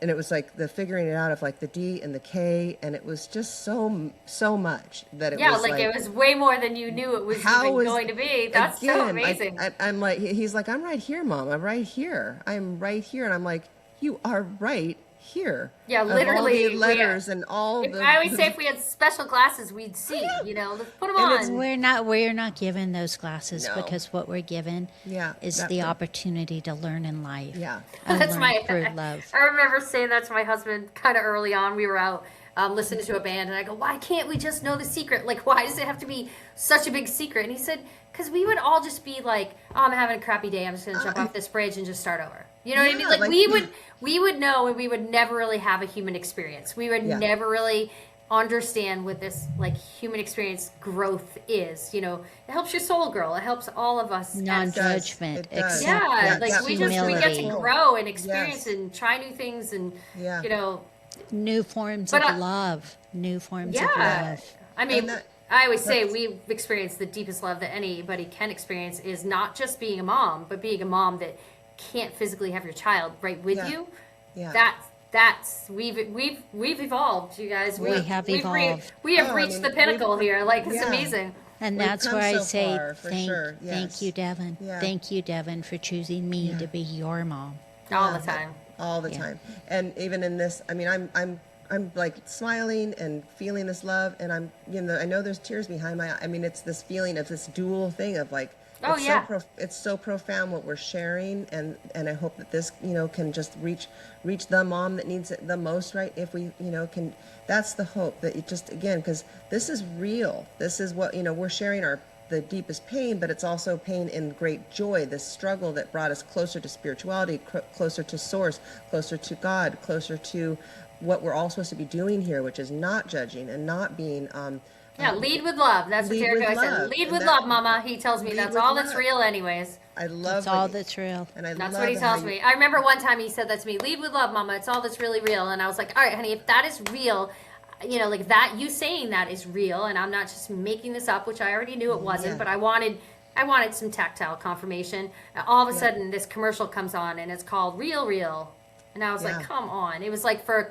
and it was like the figuring it out of like the D and the K, and it was just so much that it was
like it was way more than you knew it was going to be. That's so amazing.
I'm like, he's like, I'm right here, Mom. I'm right here. And I'm like, you are right here.
Yeah, literally.
All the letters and all the.
I always say if we had special glasses, we'd see. Let's put them on.
We're not given those glasses,
No.
because what we're given is the opportunity to learn in life.
Yeah,
that's through love.
I remember saying that to my husband kind of early on. We were out listening to a band, and I go, "Why can't we just know the secret? Like, why does it have to be such a big secret?" And he said, "Because we would all just be like, oh, I'm having a crappy day. I'm just going to jump off this bridge and just start over." You know what I mean? Like we would know, and we would never really have a human experience. We would never really understand what this like human experience growth is. You know, it helps your soul grow. It helps all of us.
Non-judgment,
It does.
Yeah,
acceptance,
like we get to
humility,
grow and experience
Yes.
and try new things and you know.
new forms
But
of love, new forms of
Yeah,
love.
I mean,
And
I always say we've experienced the deepest love that anybody can experience is not just being a mom, but being a mom that can't physically have your child right with
Yeah.
you.
Yeah.
That's we've evolved, you guys.
We have evolved.
We have
Oh, I
reached
mean,
the pinnacle here. Like it's
yeah.
amazing.
And
We've
that's
come
where I
so
say
far, for
thank,
sure.
thank
Yes.
you, Devin.
Yeah.
Thank you, Devin, for choosing me
Yeah.
to be your mom.
All
Yeah.
the time.
All the
Yeah.
time. And even in this, I mean, I'm like smiling and feeling this love, and I'm, you know, I know there's tears behind my. I mean, it's this feeling of this dual thing of like.
Oh,
it's
yeah.
It's so profound what we're sharing, and I hope that this, you know, can just reach the mom that needs it the most, right? If we, you know, can. That's the hope, that it just, again, because this is real. This is what, you know, we're sharing the deepest pain, but it's also pain in great joy, this struggle that brought us closer to spirituality, closer to source, closer to God, closer to what we're all supposed to be doing here, which is not judging and not being
Lead with love. That's what
lead
Derek
with
always said.
love.
Lead
And
with
that-
love, Mama. He tells me
lead
that's
with
all that's
love.
real, anyways.
I love
That's all
what you-
that's real.
and I
That's
love
what he
how
tells me. I remember one time he said that to me. Lead with love, Mama. It's all that's really real. And I was like, all right, honey, if that is real, you know, like that, you saying that is real, and I'm not just making this up, which I already knew it wasn't.
Yeah.
But I wanted some tactile confirmation. And all of a sudden, this commercial comes on, and it's called Real Real. And I was
Yeah.
like, come on. It was like for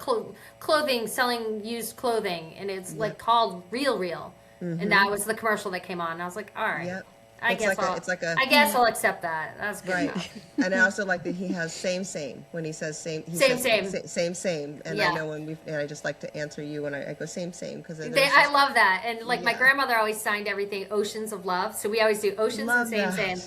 clothing, selling used clothing, and it's like called Real Real. And that was the commercial that came on. And I was like, all right.
Yep.
I
It's
guess
like a-
I'll,
it's like a-
I guess I'll accept that. That's good
Right.
enough.
And I also like that he has same when he says same. He
Same,
says same. And
Yeah.
I know and I just like to answer you when I go same because
I love that. And like my
Yeah.
grandmother always signed everything Oceans of Love. So we always do Oceans
love
and
that.
same.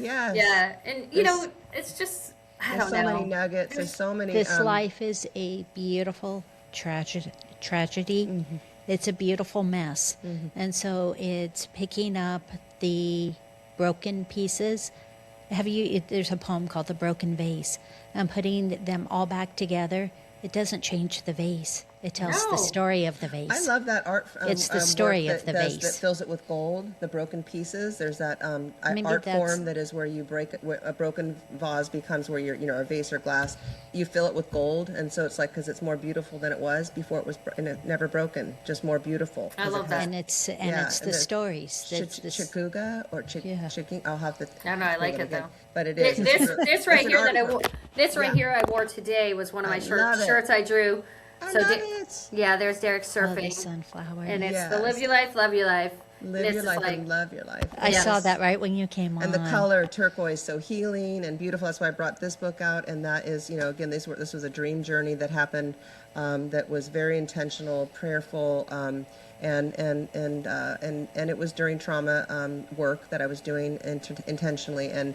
Yes.
Yeah. And you know, it's just, I
There's
don't
so
know.
many nuggets. There's so many.
This life is a beautiful tragedy.
Mm-hmm.
It's a beautiful mess. And so it's picking up the broken pieces. There's a poem called The Broken Vase, and putting them all back together. It doesn't change the vase. It tells
No.
the story of the vase.
I love that art.
It's the story
work
of the
that
vase.
fills it with gold. The broken pieces. There's that
Maybe
art
that's-
form that is where you break where a broken vase becomes where you're, you know, a vase or glass. You fill it with gold, and so it's like, because it's more beautiful than it was before it was, and it never broken, just more beautiful.
I
'Cause
love
it
that.
has
and it's
Yeah,
the
and the
stories. That's the
Chikuga or
Yeah.
Chiking. I'll have to.
I don't know, I like it,
again.
though.
But it is.
This right
it's an
here that I
art
wore.
form.
This right
Yeah.
here I wore today was one of my
I love it.
shirts I drew.
I
So
love
Da-
it.
Yeah, there's Derek
Love the
surfing,
sunflower.
and it's the
Yes.
live your life, love your life.
Live
And
your
it's
life
like,
and love your life.
I
Yes.
saw that right when you came on.
And the color turquoise, so healing and beautiful. That's why I brought this book out. And that is, you know, again, this was a dream journey that happened, that was very intentional, prayerful, and it was during trauma work that I was doing intentionally, and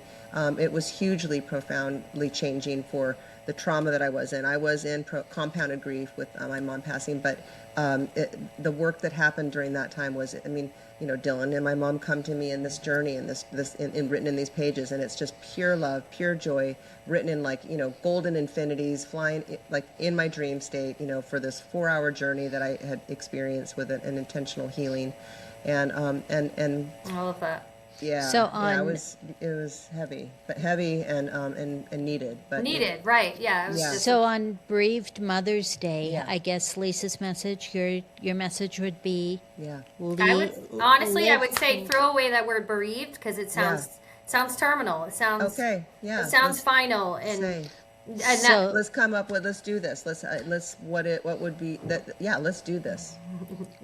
it was hugely, profoundly changing for the trauma that I was in. I was in compounded grief with my mom passing, but the work that happened during that time was, I mean, you know, Dylan and my mom come to me in this journey and this written in these pages, and it's just pure love, pure joy, written in, like, you know, golden infinities, flying like in my dream state, you know, for this 4-hour journey that I had experienced with an intentional healing, and
I love that.
yeah,
So
it was heavy, but heavy and needed, but
Needed, right? Yeah. It was
Yeah.
just,
So on bereaved Mother's Day,
Yeah.
I guess Lisa's message, your message would be,
yeah.
I would honestly, I
live-
would say throw away that word bereaved because it sounds terminal. It sounds
Okay, yeah.
It sounds
let's
final and
say.
So-
Let's come up with. Let's do this. What would be that? Yeah, let's do this.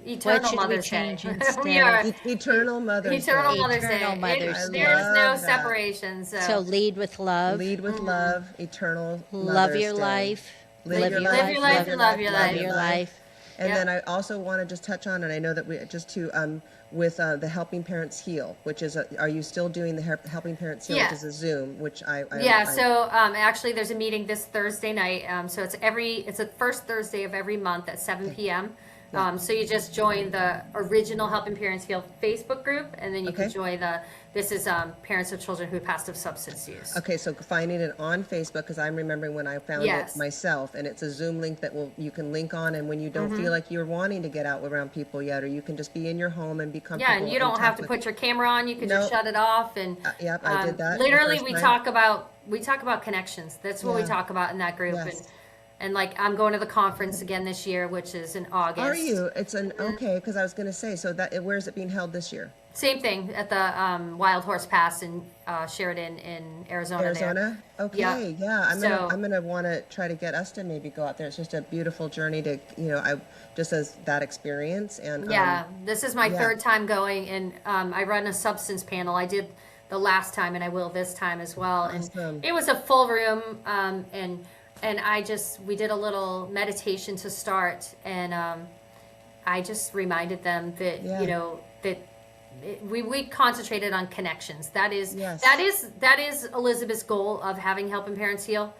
eternal
What should we
Mother's
change
Day.
instead?
we are
Eternal Mother's
eternal
Day.
Mother's
Eternal
Day.
Mother's
There's
Day.
no
love that.
separation.
so lead with love,
Lead with love. Eternal.
love
Mother's
your
Day.
life,
Live your
life, love your life, and love your
love
life.
your life.
And
Yep.
then I also want to just touch on, and I know that we just to with the Helping Parents Heal, which is are you still doing the Helping Parents Heal,
Yeah.
which is a Zoom, which I
So actually, there's a meeting this Thursday night. So it's the first Thursday of every month at 7 p.m. So you just join the original Helping Parents Heal Facebook group, and then you can join this is parents of children who passed of substance use.
Okay, so finding it on Facebook, because I'm remembering when I found it myself, and it's a Zoom link that you can link on, and when you don't feel like you're wanting to get out around people yet, or you can just be in your home and be comfortable.
Yeah, and you don't have to put your camera on. You can just shut it off. And
yep, I did that.
Literally, we talk about connections. That's what we talk about in that group.
Yes.
And like, I'm going to the conference again this year, which is in August.
Are you? It's okay, because I was going to say, so where is it being held this year?
Same thing at the Wild Horse Pass in Sheridan in Arizona.
Arizona?
There.
Okay, yeah. I'm gonna want to try to get us to maybe go out there. It's just a beautiful journey to, I just as that experience. And
this is my third time going, and I run a substance panel. I did the last time, and I will this time as well.
Awesome.
And it was a full room, and we did a little meditation to start, and I just reminded them that we concentrated on connections. That is Elizabeth's goal of having Helping Parents Heal.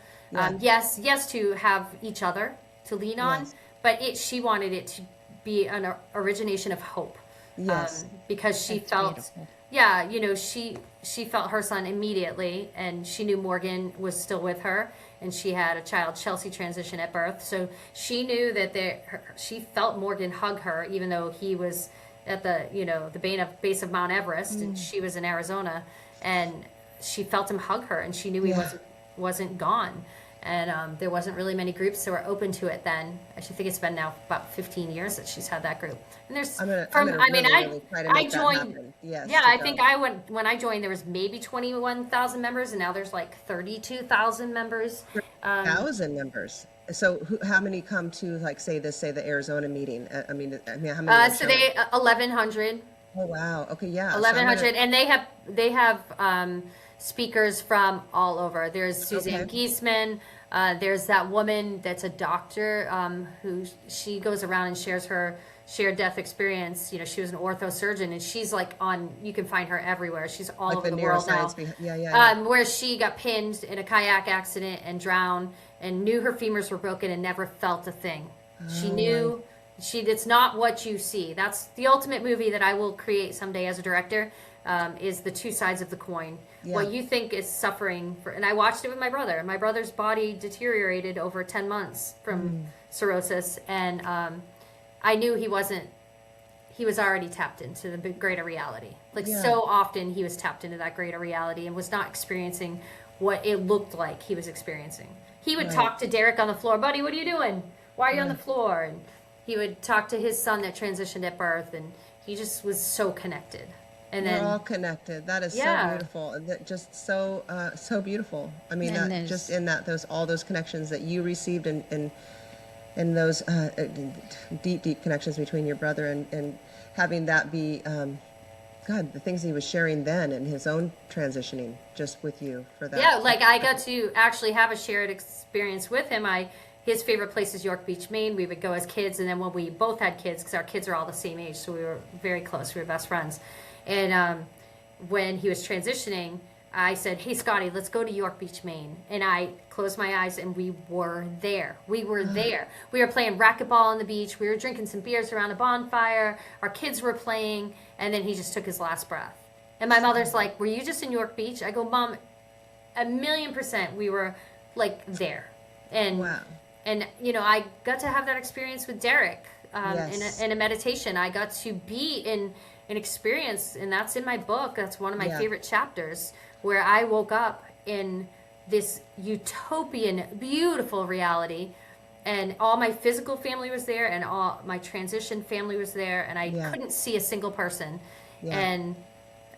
Yes, to have each other to lean on, but she wanted it to be an origination of hope.
Yes,
because she felt beautiful. She felt her son immediately, and she knew Morgan was still with her, and she had a child, Chelsea, transition at birth. So she knew that she felt Morgan hug her, even though he was at the base of Mount Everest, and she was in Arizona, and she felt him hug her, and she knew he wasn't gone. And there wasn't really many groups that were open to it then. I think it's been now about 15 years that she's had that group. And there's I joined. Yes, I think when I joined, there was maybe 21,000 members, and now there's like 32,000 members.
1,000 members. So how many come to, like, say the Arizona meeting? I mean, how many?
So they 1,100.
Oh wow. Okay, yeah.
1,100, and they have speakers from all over. There's Suzanne Giesman. There's that woman that's a doctor who she goes around and shares her shared death experience. She was an orthosurgeon, and she's like you can find her everywhere. She's all over the world now. Where she got pinned in a kayak accident and drowned, and knew her femurs were broken and never felt a thing. She knew it's not what you see. That's the ultimate movie that I will create someday as a director, is the two sides of the coin. What you think is suffering and I watched it with my brother. My brother's body deteriorated over 10 months from cirrhosis, and I knew he was already tapped into the greater reality. So often he was tapped into that greater reality and was not experiencing what it looked like he was experiencing. He would talk to Derek on the floor, buddy, what are you doing? Why are you on the floor? And he would talk to his son that transitioned at birth, and he just was so connected. And then
we're all connected. That is so beautiful. That just so beautiful. I mean, just in all those connections that you received, and those deep connections between your brother, and having that be the things he was sharing then and his own transitioning just with you for that.
Yeah, like I got to actually have a shared experience with him. His favorite place is York Beach, Maine. We would go as kids, and then when we both had kids, because our kids are all the same age, so we were very close. We were best friends. And when he was transitioning, I said, hey, Scotty, let's go to York Beach, Maine. And I closed my eyes, and we were there. We were there. We were playing racquetball on the beach. We were drinking some beers around a bonfire. Our kids were playing, and then he just took his last breath. And my mother's like, were you just in York Beach? I go, Mom, 1,000,000% we were, like, there. And, I got to have that experience with Derek in a meditation. I got to be in an experience, and that's in my book. That's one of my favorite chapters, where I woke up in this utopian, beautiful reality, and all my physical family was there, and all my transition family was there, and I couldn't see a single person. And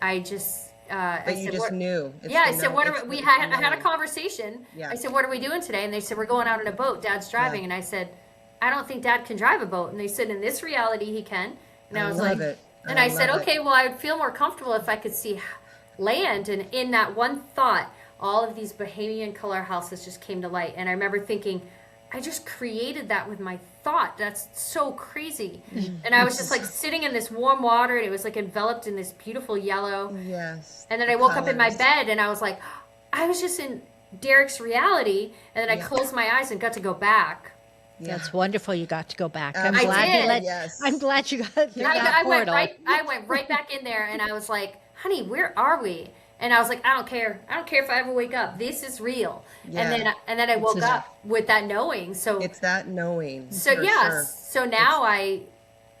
I just
I said, knew.
I said, I had a conversation. I said, what are we doing today? And they said, we're going out in a boat. Dad's driving. And I said, I don't think Dad can drive a boat. And they said, in this reality, he can. And I was like, and I said, okay, well, I would feel more comfortable if I could see land. And in that one thought, all of these Bohemian color houses just came to light. And I remember thinking, I just created that with my thought. That's so crazy. And I was just like sitting in this warm water, and it was like enveloped in this beautiful yellow.
Yes.
And then I woke up in my bed, and I was like, I was just in Derek's reality. And then I closed my eyes and got to go back.
That's wonderful. You got to go back. I'm
I
glad
did,
you let.
yes.
I'm glad you got through that
I went
portal.
I went right back in there, and I was like, "Honey, where are we?" And I was like, "I don't care. I don't care if I ever wake up. This is real."
Yeah.
And then I woke
is.
up with that knowing. So
It's that knowing.
so
for
yeah.
sure.
So now I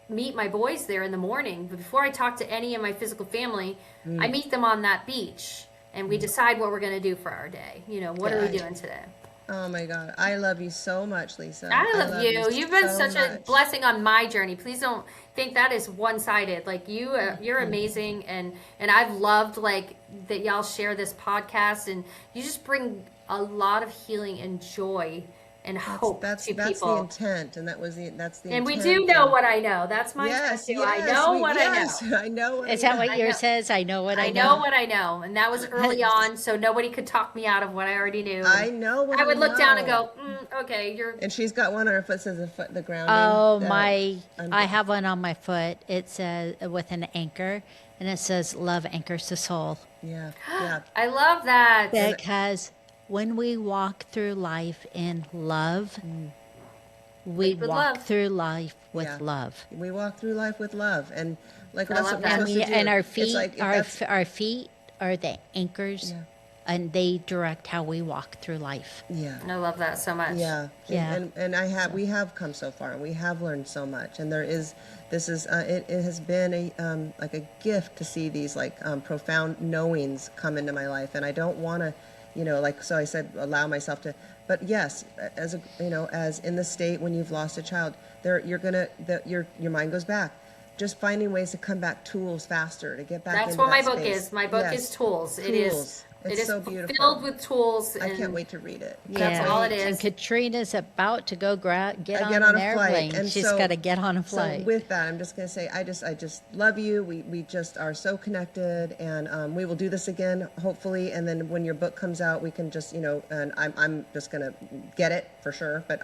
meet my boys there in the morning. But before I talk to any of my physical family, I meet them on that beach, and we decide what we're going to do for our day. You know, what are we
Good.
doing today?
Oh my God. I love you so much, Lisa.
I love you. You've been
so
such a
much.
blessing on my journey. Please don't think that is one-sided. Like you're amazing, and I've loved like that y'all share this podcast, and you just bring a lot of healing and joy and hope
That's
to
the
people.
intent, and that's the
And we
intent.
do know what I know. That's my
Yes,
tattoo.
yes,
I know
we-
what
yes,
I know.
I know. What
Is
I
that
know.
what
I
yours
know.
says? I know what I
I know what I know, and that was early on, so nobody could talk me out of what I already knew.
I know what
I would look down and
know.
go, okay, you're.
And she's got one on her foot says the grounding.
Oh,
the-
I have one on my foot. It says with an anchor, and it says "Love anchors the soul."
Yeah, yeah.
I love that.
Because when we walk through life in love, we
With
walk
love.
through life with
Yeah.
love.
We walk through life with love, and like
I
that's
love
what
that.
we're
And,
supposed to do.
and our
It's
feet,
like, if
our,
that's-
our feet are the anchors,
Yeah.
and they direct how we walk through life.
yeah.
I love that so much.
Yeah,
Yeah.
and we have come so far, and we have learned so much, and it has been a like a gift to see these like profound knowings come into my life, and I don't want to, so I said allow myself to, but yes, as in the state when you've lost a child, your mind goes back. Just finding ways to come back, tools faster to get back.
That's
into
what my
that
book
space.
is. My book
Yes.
is tools. It
Tools.
is.
It's
It is
so beautiful.
filled with tools.
I
and
can't wait to read it.
That's all it
And
is.
Katrina's about to go get on
get
an
on a flight,
airplane.
and
She's
so-
got to get on a flight.
So with that, I'm just going to say, I just love you. We just are so connected, and we will do this again, hopefully. And then when your book comes out, we can just, and I'm just going to get it for sure. But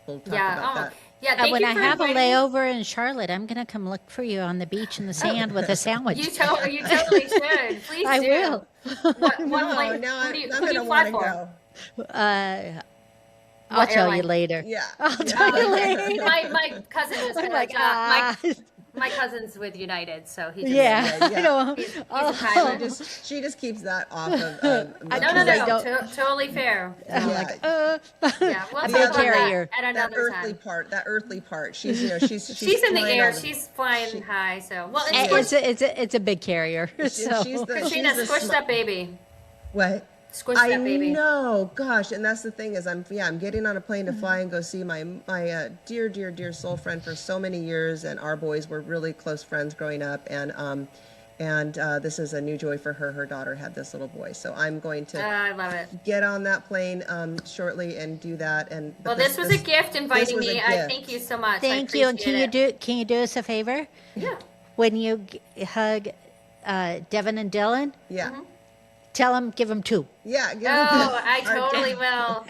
we'll talk about that.
Yeah. Thank
When
you
I
for
have a
inviting me.
layover in Charlotte, I'm going to come look for you on the beach in the sand with a sandwich.
You totally should. Please
I
do.
will.
What
No,
flight?
now
Who do you
I'm
fly
going to want to
for?
go.
I'll
What
tell you
airline?
later.
Yeah.
I'll tell you later.
My cousin just
I'm
got
like,
a job.
ah.
My cousin's with United, so he just
Yeah,
Yeah,
I know.
He's a
Oh,
pilot.
She just keeps that off of.
I
No,
Because I
no,
don't-
totally fair.
I'm
Yeah.
like,
Yeah, we'll
A
talk
big
about
carrier.
that at
that
another
earthly
time.
part. That earthly part. She's
She's in the
flying
air.
on-
She's flying high. So well,
and
it's
it's a big carrier. So
she's the
Katrina,
she's the
squish
sm-
that baby.
What?
Squish
I
that baby.
know, gosh, and that's the thing is I'm getting on a plane to fly and go see my dear soul friend for so many years, and our boys were really close friends growing up, and this is a new joy for her. Her daughter had this little boy, so I'm going to
I love it.
get on that plane shortly and do that. And
Well, this was a gift inviting
was a
me. I
gift.
thank you so much.
thank
I
you. And
appreciate
can you do us a favor?
Yeah.
When you hug Devin and Dylan,
Yeah,
give them two.
yeah.
Oh, I totally will.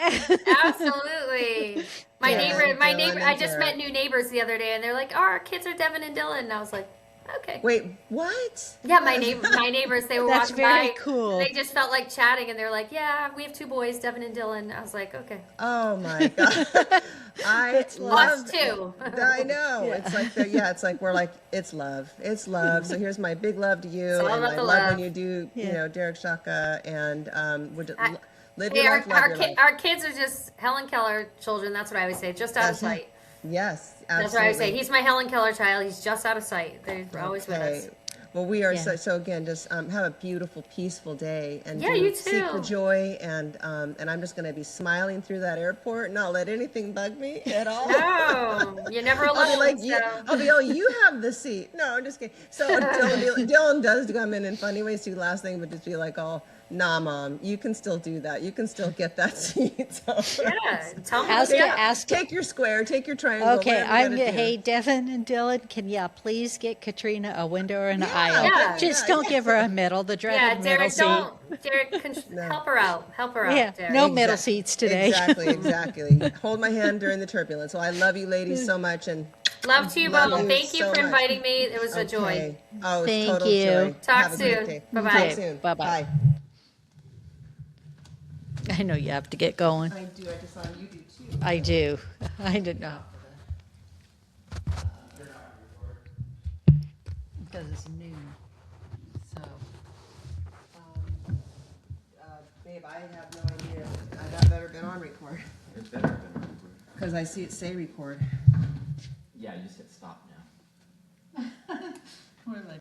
Absolutely. My
Yeah,
neighbor,
Dylan
I
and
just
Derek.
met new neighbors the other day, and they're like, "Oh, our kids are Devin and Dylan," and I was like, "Okay."
Wait, what?
Yeah, my neighbors, they were
That's
walking
very
by.
cool.
They just felt like chatting, and they're like, "Yeah, we have two boys, Devin and Dylan." I was like, "Okay."
Oh my god, I love
Us too.
I know. It's like it's like we're like it's love. So here's my big love to you,
all
and
about
I
the
love
love.
when you do Derek Shaka, and live
Hey,
your life, love your life.
our kids are just Helen Keller children. That's what I always say. Just out of
That's it.
sight.
Yes, absolutely.
That's what I always say. He's my Helen Keller child. He's just out of sight. They're always with us.
Well, we are
Yeah.
so again. Just have a beautiful, peaceful day, and
Yeah, you
seek the
too.
joy. And I'm just going to be smiling through that airport, and not let anything bug me at all.
No, you're never alone.
I'll be like,
so.
you have the seat. No, I'm just kidding. So Dylan does come in funny ways too. Last thing would just be like, oh, nah, mom, you can still do that. You can still get that seat. So,
Yeah, tell me.
take your square, take your triangle.
Okay,
whatever you gotta do.
hey, Devin and Dylan, can please get Katrina a window or an aisle?
Yeah.
Just don't give her a middle, the
Yeah,
dreaded middle seat.
Derek, help her out. Help her out.
Yeah,
Derek.
no middle seats today.
Exactly. Hold my hand during the turbulence. So I love you ladies so much, and
Love to you
Love
both.
you
Thank you
so
for
much.
inviting me. It was a joy.
okay. Oh, it's
Thank
total
you.
joy.
Talk
Have a great
soon.
day.
Bye-bye.
Talk
Okay,
soon.
bye-bye.
Bye.
I know you have to get going.
I do. I just saw you do too.
I do. I did not. Because it's noon. So.
Babe, I have no idea. That better been on record.
It better have been recorded.
Because I see it say record.
Yeah, you just hit stop now.
What am I